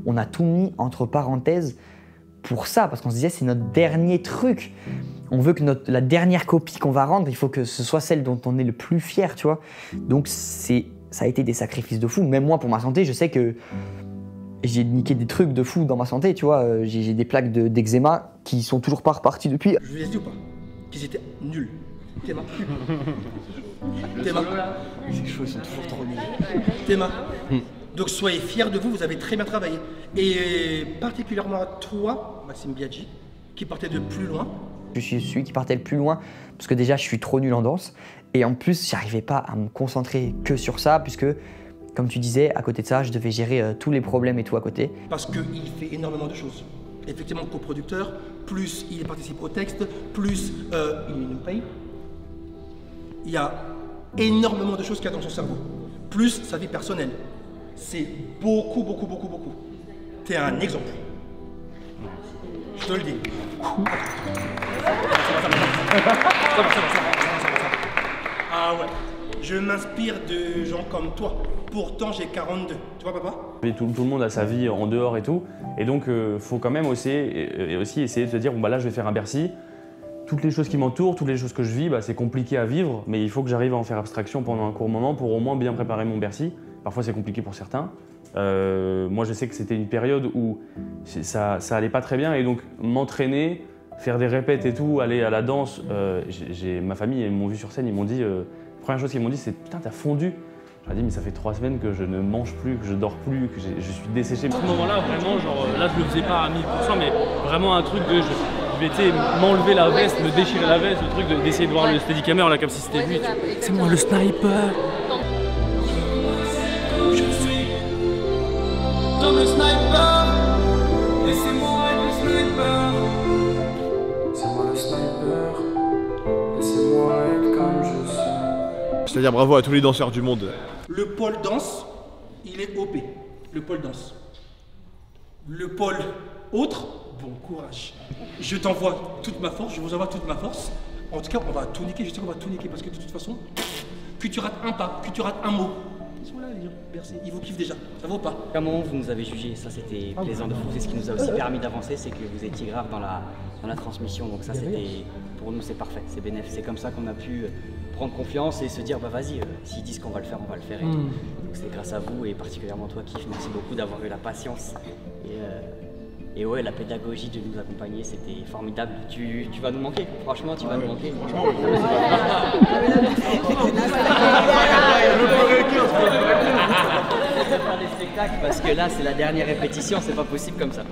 On a tout mis entre parenthèses pour ça, parce qu'on se disait c'est notre dernier truc. On veut que la dernière copie qu'on va rendre, il faut que ce soit celle dont on est le plus fier, tu vois. Donc ça a été des sacrifices de fou. Même moi, pour ma santé, je sais que j'ai niqué des trucs de fou dans ma santé, tu vois. J'ai des plaques d'eczéma qui sont toujours pas reparties depuis. Je vous ai dit ou pas qu'ils étaient nuls. Théma. C'est chaud, ils sont toujours trop nuls. Théma. Donc soyez fiers de vous, vous avez très bien travaillé. Et particulièrement à toi, Maxime Biaggi, qui partait de plus loin. Je suis celui qui partait le plus loin, parce que déjà je suis trop nul en danse. Et en plus, j'arrivais pas à me concentrer que sur ça, puisque, comme tu disais, à côté de ça, je devais gérer tous les problèmes et tout à côté. Parce qu'il fait énormément de choses. Effectivement, coproducteur, plus il participe au texte, plus il nous paye. Il y a énormément de choses qu'il y a dans son cerveau. Plus sa vie personnelle. C'est beaucoup. T'es un exemple. Je te le dis. Ah ouais. Je m'inspire de gens comme toi. Pourtant, j'ai 42. Tu vois, papa? Tout le monde a sa vie en dehors et tout. Et donc, faut quand même aussi essayer de se dire, bon bah là, je vais faire un Bercy. Toutes les choses qui m'entourent, toutes les choses que je vis, bah, c'est compliqué à vivre, mais il faut que j'arrive à en faire abstraction pendant un court moment pour au moins bien préparer mon Bercy. Parfois, c'est compliqué pour certains. Moi, je sais que c'était une période où ça allait pas très bien, et donc m'entraîner, faire des répètes et tout, aller à la danse. Ma famille, ils m'ont vu sur scène, ils m'ont dit, la première chose qu'ils m'ont dit, c'est putain, t'as fondu. Je leur ai dit, mais ça fait 3 semaines que je ne mange plus, que je dors plus, que je suis desséché. À ce moment-là, vraiment, genre, là, je le faisais pas à 1000%, mais vraiment un truc de, je vais m'enlever la veste, me déchirer la veste, le truc d'essayer de voir le steadicammer là, comme si c'était lui. C'est moi le sniper. Je suis comme le sniper, laissez-moi être le sniper. C'est moi le sniper, laissez-moi être comme je suis. C'est-à-dire bravo à tous les danseurs du monde. Le pôle danse, il est OP. Le pôle danse. Le pôle autre, bon courage. Je t'envoie toute ma force, je vous envoie toute ma force. En tout cas, on va tout niquer, je sais qu'on va tout niquer parce que de toute façon, que tu rates un pas, que tu rates un mot. Ils sont là, les gens. Merci, ils vous kiffent déjà. Ça va ou pas? À un moment, vous nous avez jugés, ça c'était plaisant de fou. C'est ce qui nous a aussi permis d'avancer, c'est que vous étiez grave dans la transmission. Donc ça, c'était, pour nous, c'est parfait, c'est bénéf. C'est comme ça qu'on a pu prendre confiance et se dire, bah vas-y, s'ils disent qu'on va le faire, on va le faire. Et tout. Donc c'est grâce à vous et particulièrement toi, Kif. Merci beaucoup d'avoir eu la patience. Et ouais, la pédagogie de nous accompagner, c'était formidable. Tu vas nous manquer, franchement, tu vas nous manquer. Faire des spectacles parce que là, c'est la dernière répétition, c'est pas possible comme ça.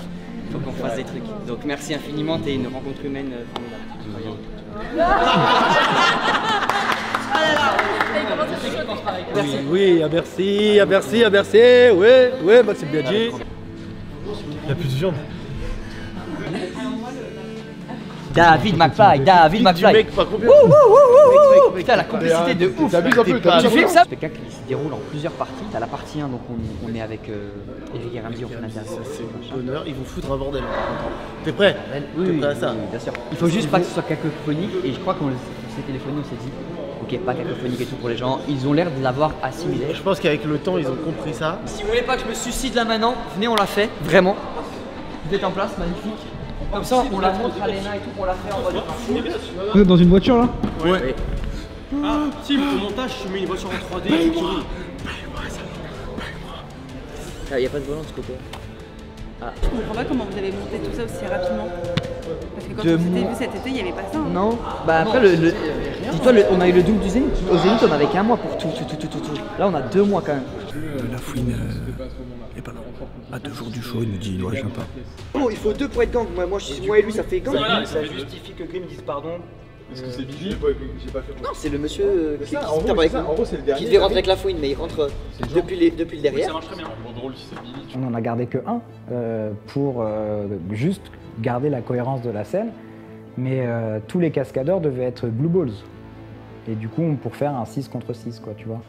Il faut qu'on fasse des trucs. Donc merci infiniment, t'es une rencontre humaine formidable. Merci. Oui, à Bercy, à Bercy, à Bercy, ouais, Maxime Biaggi. Il n'y a plus de viande. David McFly. Mec, pas combien. Putain, la complicité de ouf. T'abuses un peu, Tu filmes ça? Le spectacle il se déroule en plusieurs parties. T'as la partie 1, donc on est avec Eric et Ramsey, on fait l'interview. C'est bonheur, ils vont foutre un bordel. T'es prêt? Oui, T'es prêt à ça? Oui, bien sûr. Il faut juste pas que ce soit cacophonique, et je crois qu'on s'est téléphoné, on s'est dit, ok, pas cacophonique et tout pour les gens. Ils ont l'air de l'avoir assimilé. Je pense qu'avec le temps, ils ont compris ça. Si vous voulez pas que je me suicide là maintenant, venez, on l'a fait, vraiment. Vous êtes en place, magnifique. Comme ça, on la montre à Léna et tout, on l'a fait en mode. Vous êtes dans une voiture là? Ouais. Ah, si, au montage, je mets une voiture en 3D qui roule. Ah, y a pas de volant de ce côté. Je comprends pas comment vous avez monté tout ça aussi rapidement. Parce que quand on s'était vu cet été, il n'y avait pas ça. Hein. Non, bah après, dis-toi, on a eu le double du Zénith. Au Zénith, on avait qu'un mois pour tout. Là, on a 2 mois quand même. La fouine est pas là. À 2 jours du show, il nous dit ouais, je viens pas. Oh, il faut 2 pour être gang. Moi et lui, ça fait gang. Ça justifie que Grim dise pardon. Est-ce que c'est Bibi? Non, c'est le monsieur qui devait rentrer avec la fouine, mais il rentre depuis le derrière. Ça marche très bien. Bon, drôle si c'est Bibi. On en a gardé que un pour juste garder la cohérence de la scène, mais tous les cascadeurs devaient être blue balls. Et du coup, pour faire un 6 contre 6, quoi, tu vois.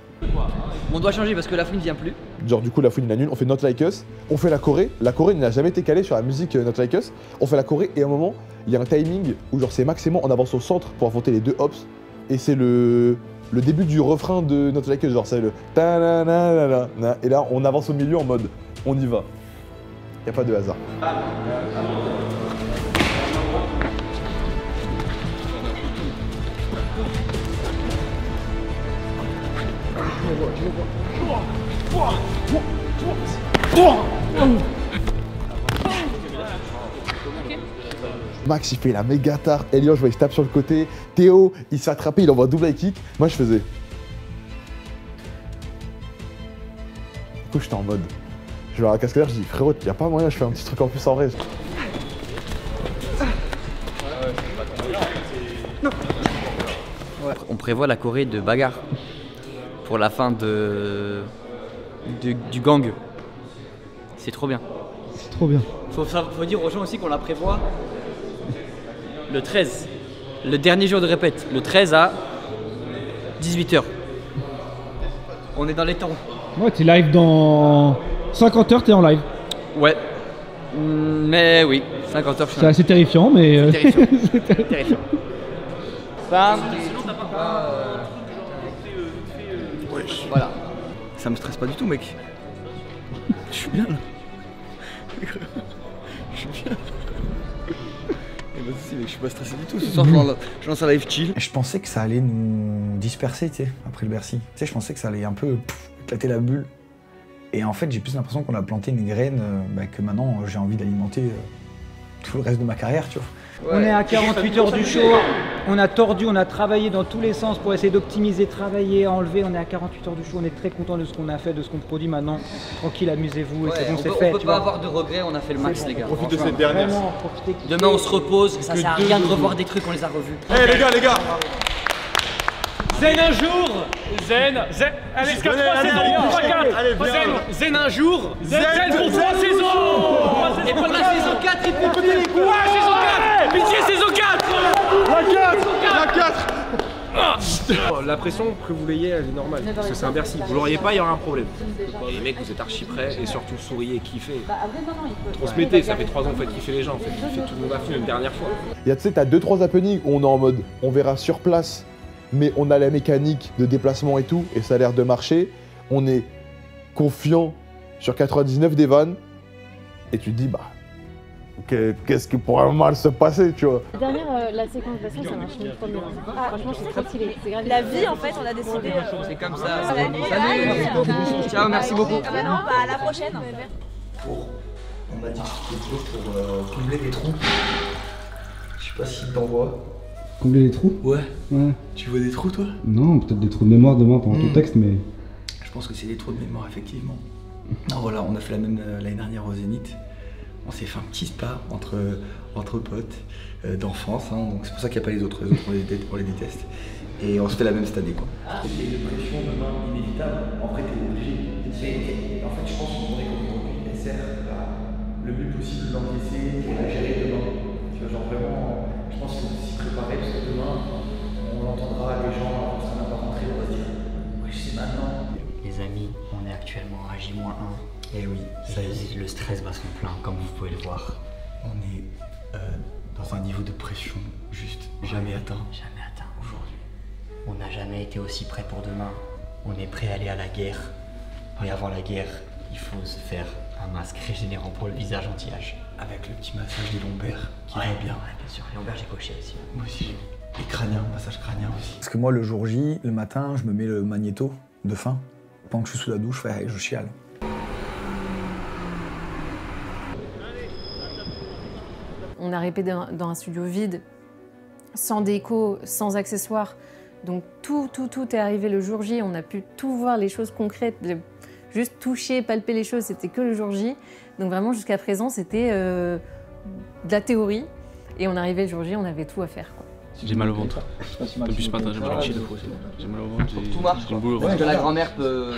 On doit changer parce que la fouine ne vient plus. Genre du coup la fouine il annule, on fait Not Like Us, on fait la Corée n'a jamais été calée sur la musique Not Like Us, on fait la Choré et à un moment il y a un timing où genre c'est maximum on avance au centre pour affronter les 2 hops et c'est le début du refrain de Not Like Us, genre c'est le ta na na na na et là on avance au milieu en mode on y va, y a pas de hasard. Max il fait la méga tarte, Elliot je vois il se tape sur le côté, Théo il se fait attraper, il envoie double high kick, moi je faisais. Du coup j'étais en mode, je vais à la cascadeur, je dis frérot y'a pas moyen, je fais un petit truc en plus en vrai. On prévoit la Corée de bagarre pour la fin du gang. C'est trop bien. C'est trop bien. Faut dire aux gens aussi qu'on la prévoit le 13, le dernier jour de répète, le 13 à 18h. On est dans les temps. Ouais, t'es live dans 50 heures, t'es en live. Ouais. Mais oui, 50 heures. C'est assez terrifiant, mais. C'est terrifiant. C'est terrifiant. Bam. Voilà. Ça me stresse pas du tout, mec. Je suis bien là. Je suis bien. Et bah si, mec, je suis pas stressé du tout. Ce soir, je lance un live chill. Je pensais que ça allait nous disperser, tu sais, après le Bercy. Tu sais, je pensais que ça allait un peu éclater la bulle. Et en fait, j'ai plus l'impression qu'on a planté une graine que maintenant j'ai envie d'alimenter tout le reste de ma carrière, tu vois. On est à 48 heures du show, on a tordu, on a travaillé dans tous les sens pour essayer d'optimiser, travailler, enlever. On est à 48 heures du show, on est très content de ce qu'on a fait, de ce qu'on produit maintenant. Tranquille, amusez-vous, et c'est bon, c'est fait. On peut pas avoir de regrets, on a fait le max, les gars. Profite de cette dernière. Demain, on se repose, ça sert à rien de revoir des trucs, on les a revus. Eh les gars Zen un jour. Zen. Allez, 3 saisons. Zen un jour. Zen pour 3 saisons. Et pour la saison 4, il faut péter les coups. Ouais, saison 4. Pitié, saison 4. La 4. La pression que vous l'ayez, elle est normale, parce que c'est un Bercy. Vous l'auriez pas, il y aurait un problème. Et les mecs, vous êtes archi prêts, et surtout souriez, kiffez. Transmettez, ça fait 3 ans que vous faites kiffer les gens, faites kiffer tout le monde à fond, une dernière fois. Tu sais, t'as 2-3 happenings où on est en mode, on verra sur place, mais on a la mécanique de déplacement et tout, et ça a l'air de marcher. On est confiant sur 99 des vannes, et tu te dis, bah, qu'est-ce qui pourrait mal se passer, tu vois. La dernière, la séquence d'action, ça marche mille fois mieux. Franchement, c'est trop stylé. C'est grave. La vie, en fait, on a décidé. C'est comme ça. Salut. Ciao, merci beaucoup. À la prochaine. On m'a dit que c'était pour combler des trous. Je sais pas si t'en vois. Combler les trous? Ouais. Ouais. Tu vois des trous, toi? Non, peut-être des trous de mémoire demain pendant ton texte, mais. Je pense que c'est des trous de mémoire, effectivement. Non, voilà, on a fait la même l'année dernière au Zénith. On s'est fait un petit spa entre potes d'enfance, hein, donc c'est pour ça qu'il n'y a pas les autres. Les autres, on les déteste. Et on se fait la même cette année, quoi. C'est une pression demain inévitable. En fait, t'es obligé. En fait, je pense qu'on est comme aujourd'hui, elle sert à le mieux possible l'encaisser et la gérer demain. Tu vois, genre vraiment, je pense qu'il faut s'y préparer parce que demain, on entendra les gens, ça n'a pas rentré, on va se dire, oui, c'est maintenant. Les amis, on est actuellement à J-1. Et oui, ça y est. Le stress bat son plein, comme vous pouvez le voir. On est dans un niveau de pression juste jamais atteint. Jamais atteint aujourd'hui. On n'a jamais été aussi prêt pour demain. On est prêt à aller à la guerre. Mais avant la guerre, il faut se faire un masque régénérant pour le visage anti-âge. Avec le petit massage des lombaires qui va bien. Ouais, bien sûr. Les lombaires, j'ai coché aussi. Moi aussi. Et crânien, massage crânien aussi. Parce que moi, le jour J, le matin, je me mets le magnéto de faim. Pendant que je suis sous la douche, je chiale. On a répété dans un studio vide, sans déco, sans accessoires. Donc tout est arrivé le jour J. On a pu tout voir, les choses concrètes, juste toucher, palper les choses, c'était que le jour J. Donc vraiment, jusqu'à présent, c'était de la théorie. Et on arrivait le jour J, on avait tout à faire, quoi. J'ai mal au ventre. Depuis ce matin, j'ai mal au ventre. J'ai mal au ventre. Tout marche, quoi. Est-ce que la grand-mère peut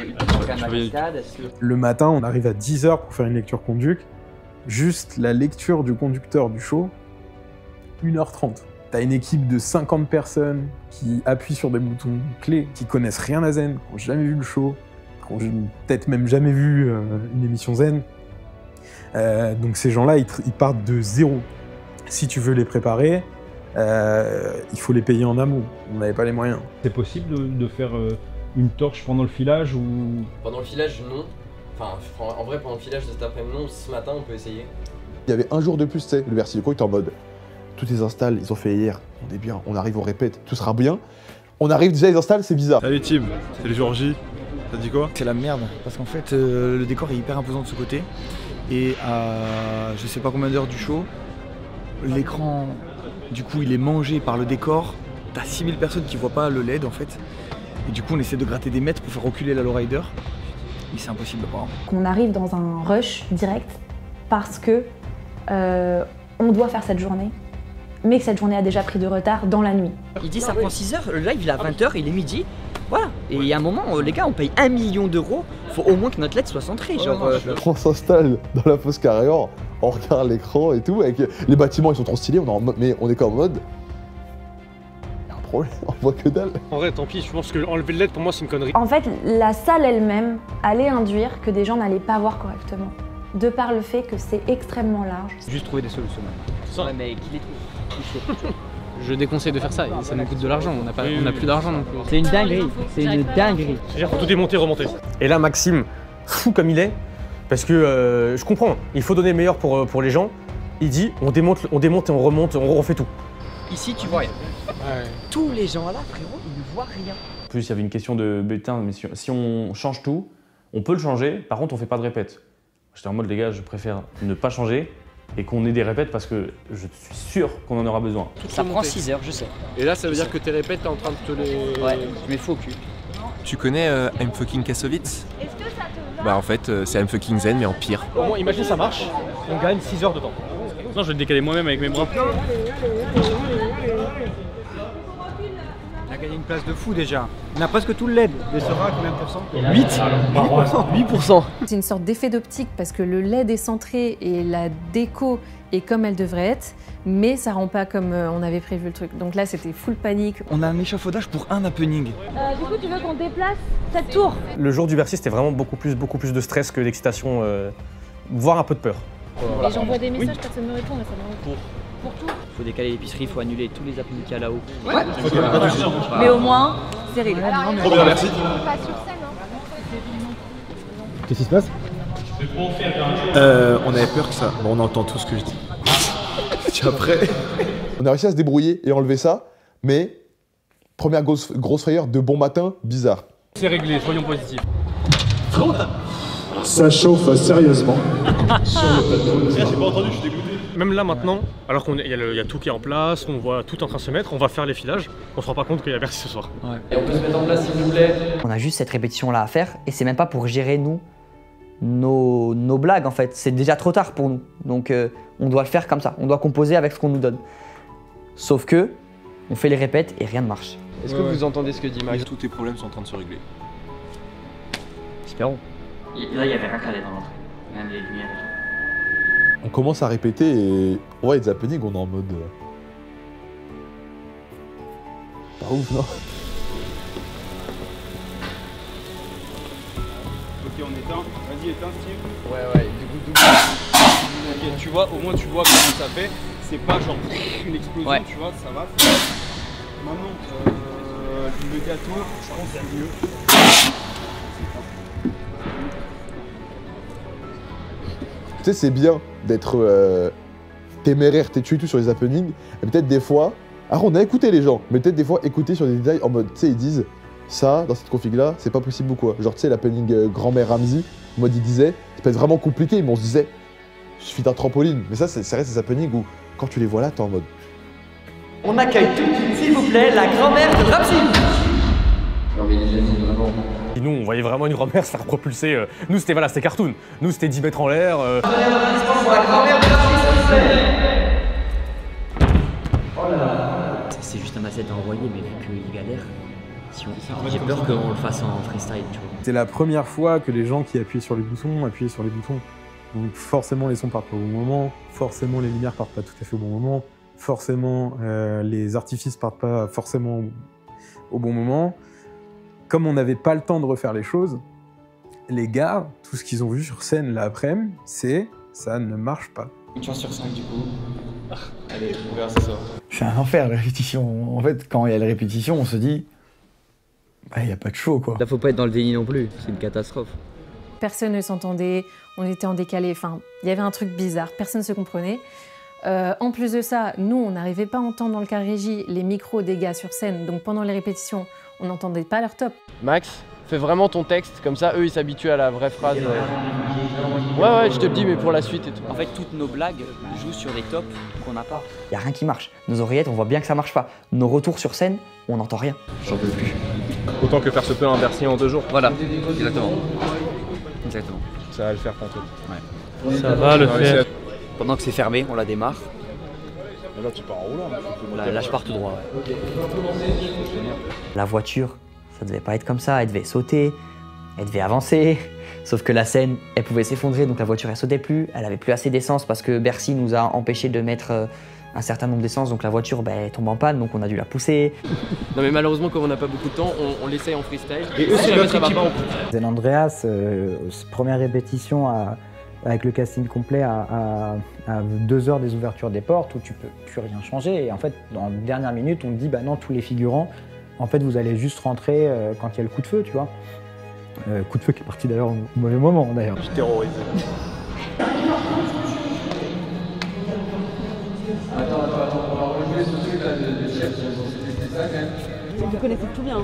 calmer la stade? Le matin, on arrive à 10h pour faire une lecture conduc. Juste la lecture du conducteur du show, 1h30. T'as une équipe de 50 personnes qui appuient sur des boutons clés, qui connaissent rien à Zen, qui n'ont jamais vu le show, qui n'ont peut-être même jamais vu une émission Zen. Donc ces gens-là, ils partent de zéro. Si tu veux les préparer, il faut les payer en amont. On n'avait pas les moyens. C'est possible de faire une torche pendant le filage ou... Pendant le filage, non. Enfin, en vrai, pendant le filage de cet après-midi, non. Ce matin, on peut essayer. Il y avait un jour de plus, tu sais, le Bercy Déco était en mode tout les installs, ils ont fait hier, on est bien, on arrive, on répète, tout sera bien. On arrive déjà, ils installent, c'est bizarre. Salut Tim, c'est le jour J, t'as dit quoi? C'est la merde, parce qu'en fait, le décor est hyper imposant de ce côté. Et à je sais pas combien d'heures du show, l'écran, du coup, il est mangé par le décor. T'as 6000 personnes qui voient pas le LED en fait. Et du coup, on essaie de gratter des mètres pour faire reculer la lowrider. Mais c'est impossible apparemment. Qu'on arrive dans un rush direct parce que on doit faire cette journée, mais que cette journée a déjà pris de retard dans la nuit. Il dit ça prend 6 heures, le live il est à 20h, il est midi. Voilà, et il y a un moment, les gars, on paye 1 million d'euros, faut au moins que notre LED soit centrée. Genre, On s'installe dans la fosse carrière, on regarde l'écran et tout, avec les bâtiments ils sont trop stylés, mais on est comme en mode. Y'a un problème, on voit que dalle. En vrai, tant pis, je pense que enlever le LED pour moi c'est une connerie. En fait, la salle elle-même allait induire que des gens n'allaient pas voir correctement. de par le fait que c'est extrêmement large. Juste trouver des solutions. Ouais, mais qui les trouve? Je déconseille de faire ça, ça nous coûte de l'argent, on n'a plus d'argent non plus. C'est une dinguerie, c'est une dinguerie. C'est-à-dire faut tout démonter, remonter. Et là, Maxime, fou comme il est, parce que je comprends, il faut donner le meilleur pour les gens. Il dit on démonte et on remonte, on refait tout. Ici, tu vois rien. Ouais. Tous les gens là, frérot, ils ne voient rien. En plus, il y avait une question de bétain, mais si on change tout, on peut le changer, par contre, on fait pas de répète. J'étais en mode, les gars, je préfère ne pas changer et qu'on ait des répètes parce que je suis sûr qu'on en aura besoin. Ça prend 6 heures, je sais. Et là, ça veut dire que tes répètes, t'es en train de te les... Ouais, je mets faux cul. Tu connais I'm fucking Kassovitz? Bah en fait, c'est I'm fucking Zen mais en pire. Au moins, imagine ça marche, on gagne 6 heures de temps. Non, je vais le décaler moi-même avec mes bras. On a gagné une place de fou déjà. On a presque tout le LED. Les sera à combien de pourcents? 8%. C'est une sorte d'effet d'optique parce que le LED est centré et la déco est comme elle devrait être, mais ça rend pas comme on avait prévu le truc. Donc là, c'était full panique. On a un échafaudage pour un happening. Du coup, tu veux qu'on déplace cette tour? Le jour du Bercy, c'était vraiment beaucoup plus de stress que d'excitation, voire un peu de peur. Et j'envoie des messages, personne ne me répond, là, ça me rend. Pour tout. Faut décaler l'épicerie, faut annuler tous les happenings qu'il y a là-haut. Ouais. Mais au moins, c'est réglé. Trop bien, merci. Qu'est-ce qui se passe? On avait peur que ça. Bon, on entend tout ce que je dis. Puis après, on a réussi à se débrouiller et enlever ça, mais première grosse frayeur de bon matin, bizarre. C'est réglé, soyons positifs. Ça chauffe sérieusement. Sur le plateau. J'ai pas entendu, je suis dégoûté. Même là maintenant, alors qu'il y a tout qui est en place, on voit tout en train de se mettre, on va faire les filages, on se rend pas compte qu'il y a Bercy ce soir. Ouais. Et on peut se mettre en place s'il vous plaît. On a juste cette répétition là à faire et c'est même pas pour gérer nos blagues en fait, c'est déjà trop tard pour nous. Donc on doit le faire comme ça, on doit composer avec ce qu'on nous donne. Sauf que on fait les répètes et rien ne marche. Est-ce que vous entendez ce que dit Max? Tous tes problèmes sont en train de se régler. Espérons. Là, il y avait rien calé dans l'entrée. Même les lumières et tout. On commence à répéter et on voit les happenings, on est en mode... Pas ouf, non? Ok, on éteint. Vas-y, éteins, Steve. Ouais, du coup, double. Ok, tu vois, au moins tu vois comment ça fait. C'est pas genre une explosion, ouais. Tu vois, ça va. Maintenant, le gâteau, je pense que c'est mieux. Tu sais, c'est bien d'être téméraire, têtu et tout sur les happenings, mais peut-être des fois... Alors on a écouté les gens, mais peut-être des fois écouter sur des détails en mode, tu sais, ils disent ça, dans cette config-là, c'est pas possible ou quoi. Genre, tu sais, l'happening grand-mère Ramsey, en mode, il disait, ça peut être vraiment compliqué, mais on se disait, il suffit d'un trampoline. Mais ça, c'est reste des happenings où, quand tu les vois là, t'es en mode... On accueille tout de suite, s'il vous plaît, la grand-mère de Ramsey. Et nous, on voyait vraiment une grand-mère se faire propulser. Nous, c'était cartoon. Nous, c'était 10 mètres en l'air. C'est juste un asset à envoyer, mais vu qu'il galère, j'ai peur qu'on le fasse en freestyle, tu vois. C'est la première fois que les gens qui appuient sur les boutons. Donc forcément, les sons partent pas au bon moment, forcément, les lumières partent pas tout à fait au bon moment, forcément, les artifices partent pas forcément au bon moment. Comme on n'avait pas le temps de refaire les choses, les gars, tout ce qu'ils ont vu sur scène l'après-midi, c'est ça ne marche pas. Une chance sur 5 du coup. Allez, on verra ce soir. C'est un enfer, les répétitions. En fait, quand il y a les répétitions, on se dit, bah, il n'y a pas de show, quoi. Là, faut pas être dans le déni non plus, c'est une catastrophe. Personne ne s'entendait, on était en décalé, enfin, il y avait un truc bizarre, personne ne se comprenait. En plus de ça, nous, on n'arrivait pas à entendre dans le car régie les micros des gars sur scène, donc pendant les répétitions, on n'entendait pas leur top. Max, fais vraiment ton texte, comme ça, eux, ils s'habituent à la vraie phrase. Ouais, je te le dis, mais pour la suite et tout. En fait, toutes nos blagues jouent sur des tops qu'on n'a pas. Y a rien qui marche. Nos oreillettes, on voit bien que ça marche pas. Nos retours sur scène, on n'entend rien. J'en peux plus. Autant que faire se peut un Bercy en 2 jours. Voilà, exactement. Ça va le faire tantôt. Ouais. Ça va le faire. Pendant que c'est fermé, on la démarre. Là, tu pars en roulant. Là, je pars tout droit. Ouais. La voiture, ça devait pas être comme ça. Elle devait sauter, elle devait avancer. Sauf que la scène, elle pouvait s'effondrer, donc la voiture, elle sautait plus. Elle avait plus assez d'essence parce que Bercy nous a empêché de mettre un certain nombre d'essence. Donc la voiture, elle tombe en panne, donc on a dû la pousser. Non, mais malheureusement, comme on n'a pas beaucoup de temps, on l'essaye en freestyle. Et eux, si jamais ça va pas, on... Zen Andreas, première répétition avec le casting complet à 2 heures des ouvertures des portes où tu peux plus rien changer. Et en fait, dans la dernière minute, on te dit, bah non, tous les figurants, en fait, vous allez juste rentrer quand il y a le coup de feu, tu vois. Coup de feu qui est parti d'ailleurs au mauvais moment, d'ailleurs. Je suis terrorisé. Vous connaissez tout bien.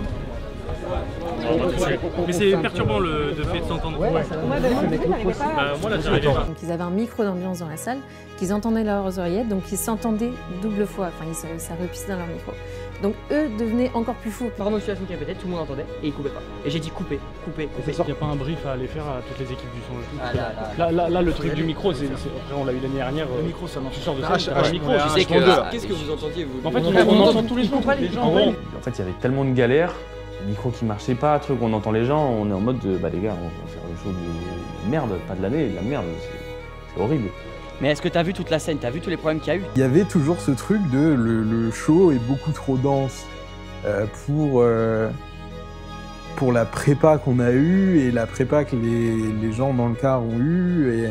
Mais c'est perturbant le fait de s'entendre. Ouais, moi là, j'y arrivais pas. Donc ils avaient un micro d'ambiance dans la salle, qu'ils entendaient leurs oreillettes, donc ils s'entendaient double fois, enfin ça repissait dans leur micro. Donc eux devenaient encore plus fous. Pardon, je suis à son répétait, tout le monde entendait et il coupait pas. Et j'ai dit couper. Il n'y a pas un brief à aller faire à toutes les équipes du son. Là, le truc du micro, après on l'a eu l'année dernière. Le micro, ça marche. Tu sors de ça, t'as un micro. Qu'est-ce que vous entendiez vous? En fait, on entend tous les gens. En fait, il y avait tellement de galères, le micro qui marchait pas, truc, on entend les gens, on est en mode de, bah les gars, on va faire le show de merde, pas de l'année, de la merde, c'est horrible. Mais est-ce que t'as vu toute la scène? T'as vu tous les problèmes qu'il y a eu? Il y avait toujours ce truc de le show est beaucoup trop dense pour la prépa qu'on a eue et la prépa que les gens dans le car ont eue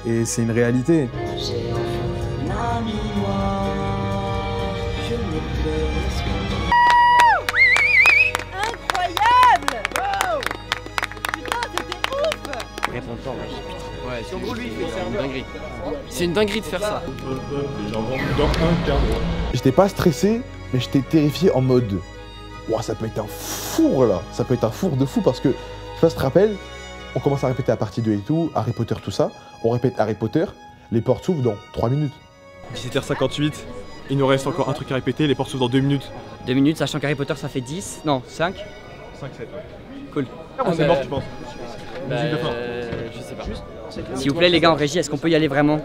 et c'est une réalité. J'ai enfin un ami, moi, je n'ai plus. Incroyable! Wow! Putain, c'était ouf! Réponds-toi, ouais, c'est une dinguerie. C'est une dinguerie de faire ça. J'en vends dans un quart d'heure. J'étais pas stressé, mais j'étais terrifié en mode wow, ça peut être un four là, ça peut être un four de fou parce que, je sais pas si tu te rappelles, on commence à répéter la partie 2 et tout, Harry Potter, tout ça, on répète Harry Potter, les portes s'ouvrent dans 3 minutes. 17h58, il nous reste encore un truc à répéter, les portes s'ouvrent dans 2 minutes. 2 minutes, sachant qu'Harry Potter ça fait 10, non 5. 5-7, ouais. Cool. C'est mort, tu penses? Je sais pas. S'il vous plaît les gars en régie, est-ce qu'on peut y aller vraiment?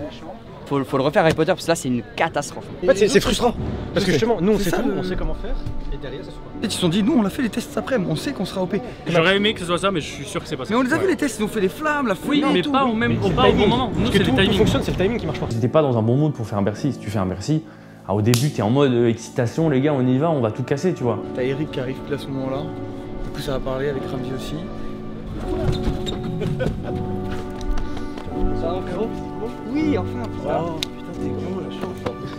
Faut le refaire Harry Potter parce que là c'est une catastrophe. En fait c'est frustrant. Parce que justement, nous on sait ça, tout, on sait comment faire, et derrière ça se passe. Ils se sont dit, nous on a fait les tests après, on sait qu'on sera OP. J'aurais aimé que ce soit ça, mais je suis sûr que c'est pas ça. Mais on les a vu les tests, ils ont fait les flammes, la fouille. Oui, mais pas au bon moment. Nous c'est le timing. Fonctionne, c'est le timing qui marche pas. J'étais pas dans un bon mood pour faire un Bercy. Si tu fais un Bercy, au début t'es en mode excitation, les gars, on y va, on va tout casser, tu vois. T'as Eric qui arrive à ce moment-là, du coup ça va parler avec Ramsey aussi. Ça va frérot? Oui, enfin. Oh putain, t'es gros la chance.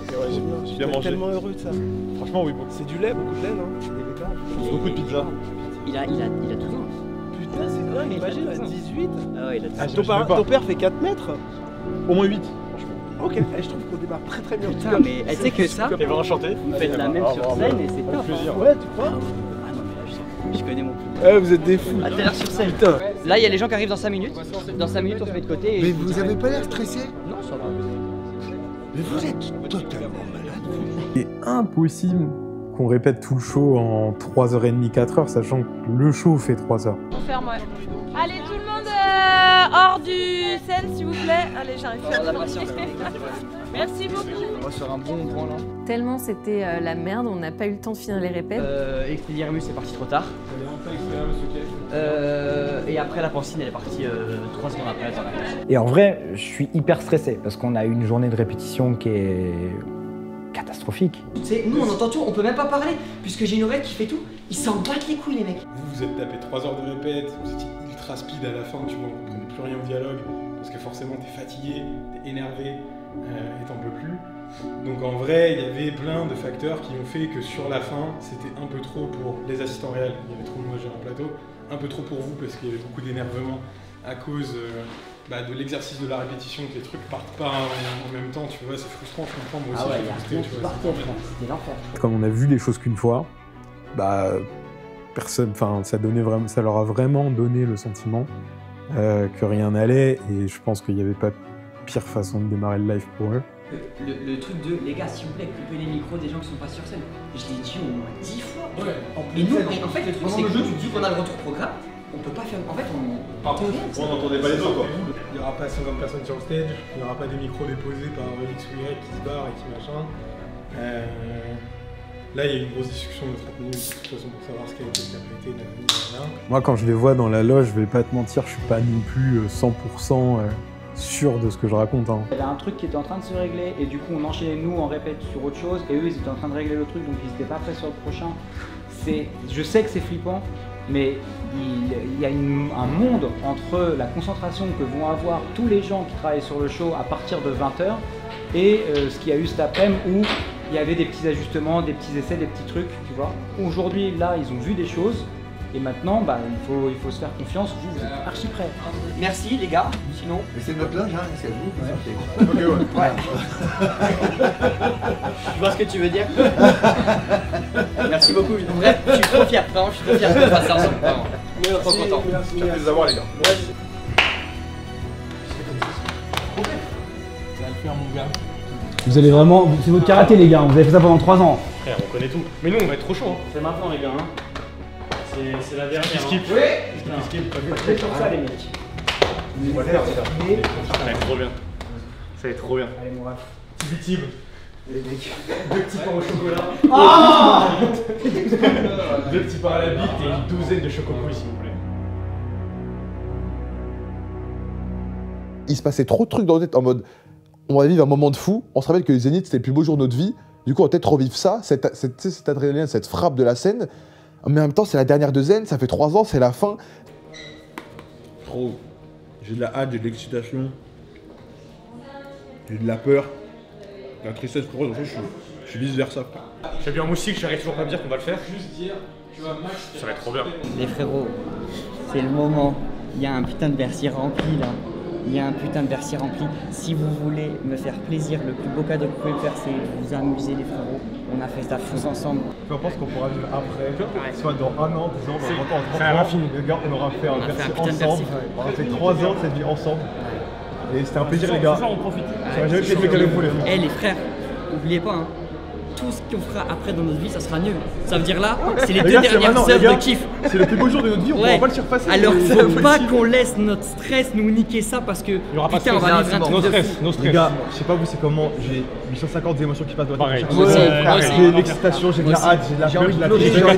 Ouais, j'ai bien. Je suis tellement heureux de ça. Franchement, oui, C'est du lait, beaucoup de lait, non? C'est des bétards. beaucoup de pizza. Il a 12 ans. Putain, c'est dingue, imagine, à 18. Ah ouais, il a 12 ans. Ton père fait 4 mètres? Au moins 8. Ok, je trouve qu'on démarre très très bien. Putain, mais tu sais que ça, vous faites la même sur scène et c'est top. Ouais, tu crois? Ah non, mais là, je connais mon coup. Vous êtes des fous. À tout à l'heure sur scène. Putain. Là, il y a les gens qui arrivent dans 5 minutes. Dans 5 minutes, on se met de côté. Mais vous avez pas l'air stressé? Non, ça va. Mais vous êtes totalement malade. C'est impossible qu'on répète tout le show en 3h30, 4h, sachant que le show fait 3h. On ferme, ouais. Allez, tout le monde hors du scène, s'il vous plaît. Allez, j'arrive plus à terminer. Merci beaucoup. On va se faire un bon point là. Tellement c'était la merde, on n'a pas eu le temps de finir les répètes. Expelliarmus est parti trop tard. Et après la pancine elle est partie 3 secondes après. Et en vrai, je suis hyper stressé parce qu'on a eu une journée de répétition qui est catastrophique. Nous on entend tout, on peut même pas parler puisque j'ai une oreille qui fait tout. Ils s'en battent les couilles les mecs. Vous êtes tapé 3 heures de répète, vous étiez ultra speed à la fin, tu vois, vous comprenez plus rien au dialogue parce que forcément t'es fatigué, t'es énervé et t'en peux plus. Donc en vrai, il y avait plein de facteurs qui ont fait que sur la fin, c'était un peu trop pour les assistants réels, il y avait trop de moi en plateau, un peu trop pour vous parce qu'il y avait beaucoup d'énervement à cause de l'exercice de la répétition, que les trucs partent pas en même temps, tu vois, c'est frustrant, je comprends, moi aussi je suis frustré, tu vois. C'était l'enfer. Comme on a vu les choses qu'une fois, personne, ça leur a vraiment donné le sentiment que rien n'allait, et je pense qu'il n'y avait pas pire façon de démarrer le live pour eux. Le truc de les gars, s'il vous plaît, coupez les micros des gens qui sont pas sur scène. Je l'ai dit au moins 10 fois. Ouais, et nous, en fait, le truc c'est que vu qu'on a le retour programme, on peut pas faire. En fait, on n'entendait pas les autres quoi. Il n'y aura pas 50 personnes sur le stage, il n'y aura pas des micros déposés par X ou Y qui se barrent et qui machin. Là, il y a eu une grosse discussion de 30 minutes de toute façon pour savoir ce qui a été, ce qui n'a pas été, Moi, quand je les vois dans la loge, je vais pas te mentir, je suis pas non plus 100% sûr de ce que je raconte. Hein. Il y avait un truc qui était en train de se régler et du coup on enchaînait nous, on répète sur autre chose et eux ils étaient en train de régler le truc donc ils étaient pas prêts sur le prochain. Je sais que c'est flippant mais il y a un monde entre la concentration que vont avoir tous les gens qui travaillent sur le show à partir de 20h et ce qu'il y a eu cet après-midi où il y avait des petits ajustements, des petits essais, des petits trucs, tu vois. Aujourd'hui, là, ils ont vu des choses et maintenant, bah, il faut se faire confiance. Vous êtes archi prêts. Merci les gars, sinon... Mais c'est notre linge, hein, c'est à vous. Ok, ouais. Je vois ce que tu veux dire. Merci beaucoup. Bref, je suis trop fier, vraiment, je suis trop fier de faire ça ensemble. Vraiment. Mais trop content. Ça fait les avoir, les gars. Ouais. Ça va le faire, mon gars. Vous allez vraiment... C'est votre karaté, les gars. Vous avez fait ça pendant 3 ans. Frère, on connaît tout. Mais nous, on va être trop chaud. Hein. C'est maintenant, les gars. Hein. C'est la dernière. Skip. Oui. Skip. Faites sur ça, les mecs. On va le faire, c'est ça. Ça va être trop bien. Ça va être trop bien. Allez, mon ref. Petit bitib. Les mecs. 2 petits pains au chocolat. Ah 2 petits pains à la bite et une douzaine de chocopouilles, s'il vous plaît. Il se passait trop de trucs dans notre tête en mode on va vivre un moment de fou. On se rappelle que les Zénith c'était le plus beau jour de notre vie. Du coup on va peut-être revivre ça, cette adrénaline, cette frappe de la scène. Mais en même temps c'est la dernière de Zen, ça fait 3 ans, c'est la fin. Trop. J'ai de la hâte, j'ai de l'excitation. J'ai de la peur. La tristesse, frérot, je suis vice versa. J'ai bien un moustique, j'arrive toujours pas à me dire qu'on va le faire. Juste dire, tu vois, Max. Ça va être trop bien. Les frérots, c'est le moment. Il y a un putain de Bercy rempli là. Il y a un putain de Bercy rempli. Si vous voulez me faire plaisir, le plus beau cadeau que vous pouvez me faire, c'est vous amuser les frérots. On a fait ça tous ensemble. Peu importe ce qu'on pourra vivre après, soit dans 1 an, 10 ans, dans 30 ans, c'est à l'infini. les gars, on aura fait un Bercy putain de ensemble. Bercy. On a fait 3 ans de cette vie ensemble. Et c'était un plaisir, les gars. Ça, on profite. J'aurais jamais fait avec vous, les gars. Eh les frères, n'oubliez pas, hein, tout ce qu'on fera après dans notre vie, ça sera nul. Ça veut dire là, c'est les 2 dernières heures de kiff. C'est le plus beau jour de notre vie, on pourra pas le surpasser. Alors faut pas qu'on laisse notre stress nous niquer ça parce que putain on va vivre un truc de fou. Les gars, je sais pas vous c'est comment, j'ai 850 émotions qui passent dans la tête. Moi aussi. J'ai de l'excitation, j'ai de la hâte, j'ai de la peur, j'ai de la Allez tristesse.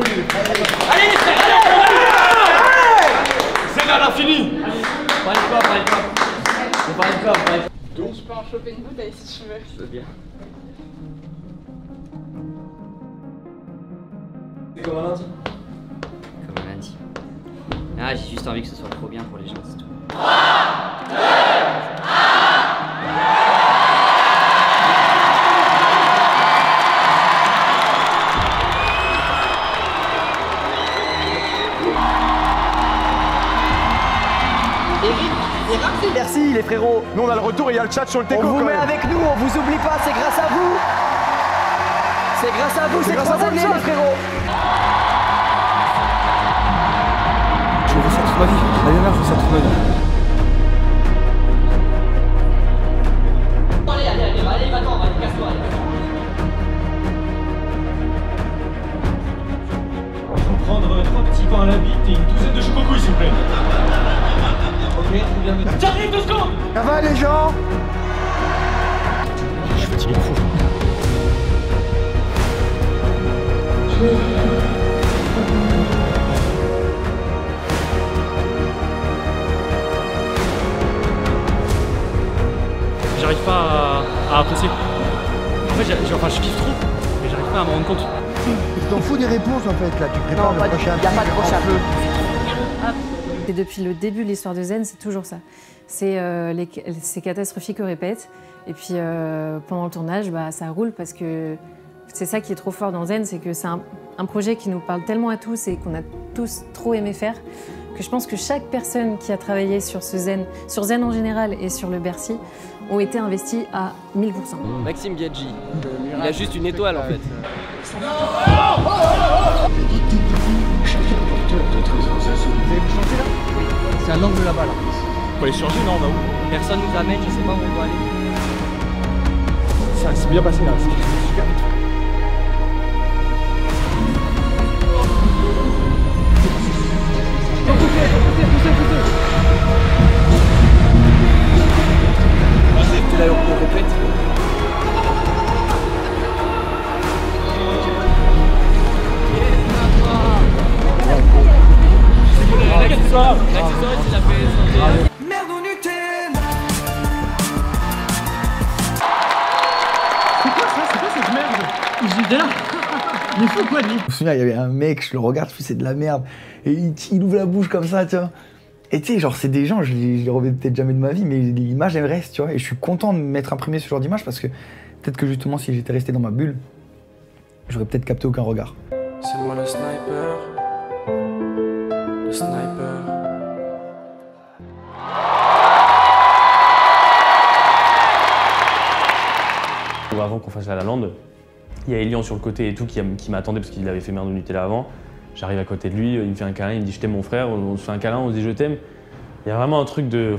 les frères, C'est à l'infini. parlez pas. Je peux en choper une bouteille si tu veux. Je veux bien. C'est comme un lundi. Comme un lundi. Ah, j'ai juste envie que ce soit trop bien pour les gens, c'est tout. Merci les frérots. Nous on a le retour et il y a le chat sur le teco. On vous met avec nous, on vous oublie pas, c'est grâce à vous. C'est grâce à vous, c'est 3 années les frérots. Je veux ça toute ma vie. La dernière, je veux ça toute ma vie. Allez, va-t'en, casse-toi, Il faut prendre 3 petits pains à la bite et une douzaine de chocopouilles, s'il vous plaît. Ok, j'arrive 2 secondes. Ça va les gens? Je suis fatigué de fou. J'arrive pas à apprécier. En fait, je kiffe trop, mais j'arrive pas à me rendre compte. Tu t'en fous des réponses en fait là, tu prépares le prochain. Il n'y a pas de prochain peu. Et depuis le début de l'histoire de Zen, c'est toujours ça. C'est catastrophique au répète. Et puis pendant le tournage, bah, ça roule parce que c'est ça qui est trop fort dans Zen, c'est que c'est un projet qui nous parle tellement à tous et qu'on a tous trop aimé faire, que je pense que chaque personne qui a travaillé sur Zen en général et sur le Bercy, ont été investis à 1000%. Maxime Biaggi, il a juste une étoile en fait. C'est à l'angle là-bas là. Faut aller surgir, non, on va où? Personne nous amène, je sais pas où on doit aller. Ça s'est bien passé là, c'est super vite. Là, on répète. L'accessoire, il a fait. Merde au Nutella. C'est quoi ça? C'est quoi cette merde? Il faut quoi, lui? Je me souviens, il y avait un mec, je le regarde, je fais c'est de la merde. Et il ouvre la bouche comme ça, tu vois. Et tu sais, genre, c'est des gens, je les reverrai peut-être jamais de ma vie, mais l'image, elle reste, tu vois. Et je suis content de m'être imprimé ce genre d'image parce que peut-être que justement, si j'étais resté dans ma bulle, j'aurais peut-être capté aucun regard. C'est moi le sniper. Le sniper. Avant qu'on fasse la lande, il y a Elian sur le côté et tout qui m'attendait parce qu'il avait fait merde de Nutella avant. J'arrive à côté de lui, il me fait un câlin, il me dit je t'aime mon frère, on se fait un câlin, on se dit je t'aime. Il y a vraiment un truc de...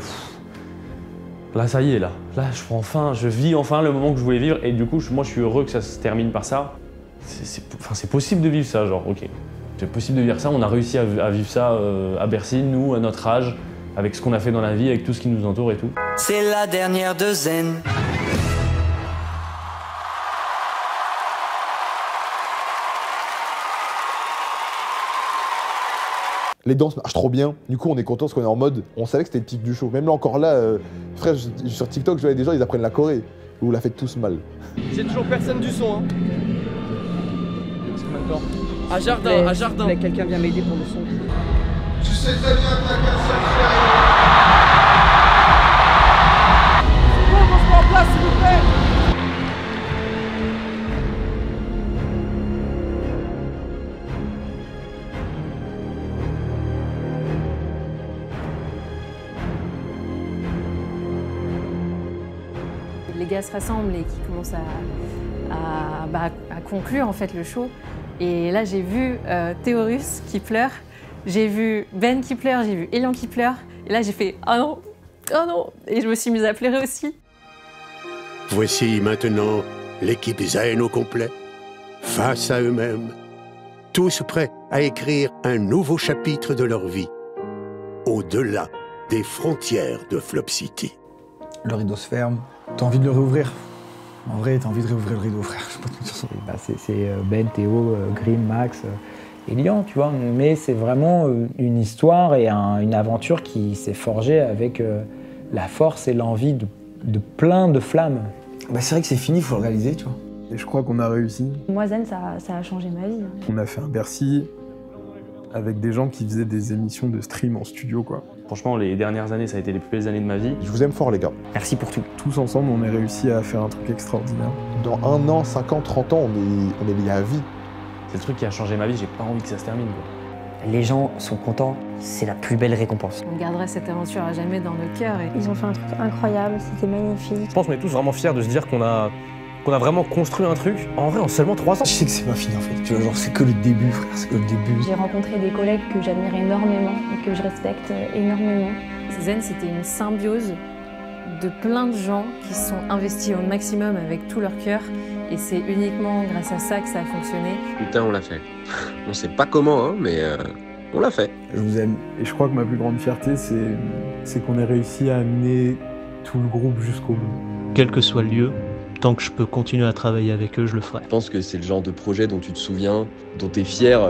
Là ça y est, là je vis enfin le moment que je voulais vivre et du coup moi je suis heureux que ça se termine par ça. C'est possible de vivre ça, genre ok. C'est possible de vivre ça, on a réussi à vivre ça à Bercy, nous, à notre âge, avec ce qu'on a fait dans la vie, avec tout ce qui nous entoure et tout. C'est la dernière de Zen. Les danses marchent trop bien, du coup on est content parce qu'on est en mode, on savait que c'était le pic du show. Même là encore là, frère, sur TikTok je voyais des gens, ils apprennent la Corée. Vous la faites tous mal. J'ai toujours personne du son, hein. À Jardin, à Jardin. Quelqu'un vient m'aider pour le son. Tu sais très bien que t'as qu'un seul Range-moi en place, s'il vous plaît. Les gars se rassemblent et qui commencent à conclure en fait le show. Et là j'ai vu Théorus qui pleure, j'ai vu Ben qui pleure, j'ai vu Elian qui pleure. Et là j'ai fait oh non, oh non. Et je me suis mise à pleurer aussi. Voici maintenant l'équipe Zen au complet, face à eux-mêmes, tous prêts à écrire un nouveau chapitre de leur vie, au-delà des frontières de Flop City. Le rideau se ferme, t'as envie de le réouvrir. En vrai, t'as envie de réouvrir le rideau, frère. C'est Ben, Théo, Grim, Max, Elian, tu vois. Mais c'est vraiment une histoire et une aventure qui s'est forgée avec la force et l'envie de plein de flammes. Bah, c'est vrai que c'est fini, il faut le réaliser, tu vois. Et je crois qu'on a réussi. Moi, Zen, ça a changé ma vie. On a fait un Bercy avec des gens qui faisaient des émissions de stream en studio, quoi. Franchement, les dernières années, ça a été les plus belles années de ma vie. Je vous aime fort, les gars. Merci pour tout. Tous ensemble, on a réussi à faire un truc extraordinaire. Dans 1 an, 5 ans, 30 ans, on est liés à vie. C'est le truc qui a changé ma vie, j'ai pas envie que ça se termine, quoi. Les gens sont contents, c'est la plus belle récompense. On gardera cette aventure à jamais dans nos cœurs. Ils ont fait un truc incroyable, c'était magnifique. Je pense qu'on est tous vraiment fiers de se dire qu'on a vraiment construit un truc, en vrai, en seulement 3 ans. Je sais que c'est pas fini, en fait. Tu vois, genre, c'est que le début, frère, c'est que le début. J'ai rencontré des collègues que j'admire énormément et que je respecte énormément. Zen, c'était une symbiose de plein de gens qui se sont investis au maximum avec tout leur cœur. Et c'est uniquement grâce à ça que ça a fonctionné. Putain, on l'a fait. On sait pas comment, hein, mais on l'a fait. Je vous aime. Et je crois que ma plus grande fierté, c'est qu'on ait réussi à amener tout le groupe jusqu'au bout. Quel que soit le lieu, tant que je peux continuer à travailler avec eux, je le ferai. Je pense que c'est le genre de projet dont tu te souviens, dont tu es fier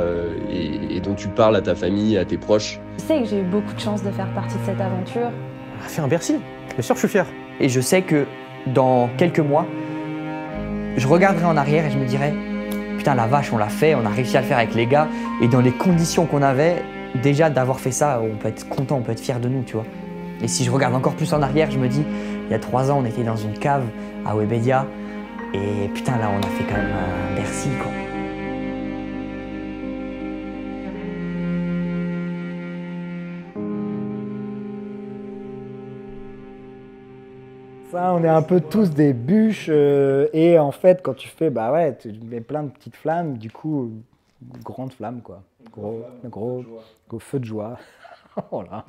et dont tu parles à ta famille, à tes proches. Je sais que j'ai eu beaucoup de chance de faire partie de cette aventure. On a fait un Bercy, bien sûr que je suis fier. Et je sais que dans quelques mois, je regarderai en arrière et je me dirai putain la vache, on l'a fait, on a réussi à le faire avec les gars. Et dans les conditions qu'on avait, déjà d'avoir fait ça, on peut être content, on peut être fier de nous, tu vois. Et si je regarde encore plus en arrière, je me dis, il y a 3 ans, on était dans une cave à Webedia. Et putain, là, on a fait quand même un Bercy, quoi. Ça, on est un peu tous des bûches. Et en fait, quand tu fais, bah ouais, tu mets plein de petites flammes. Du coup, grande flamme, quoi. Gros feu de joie. Oh là.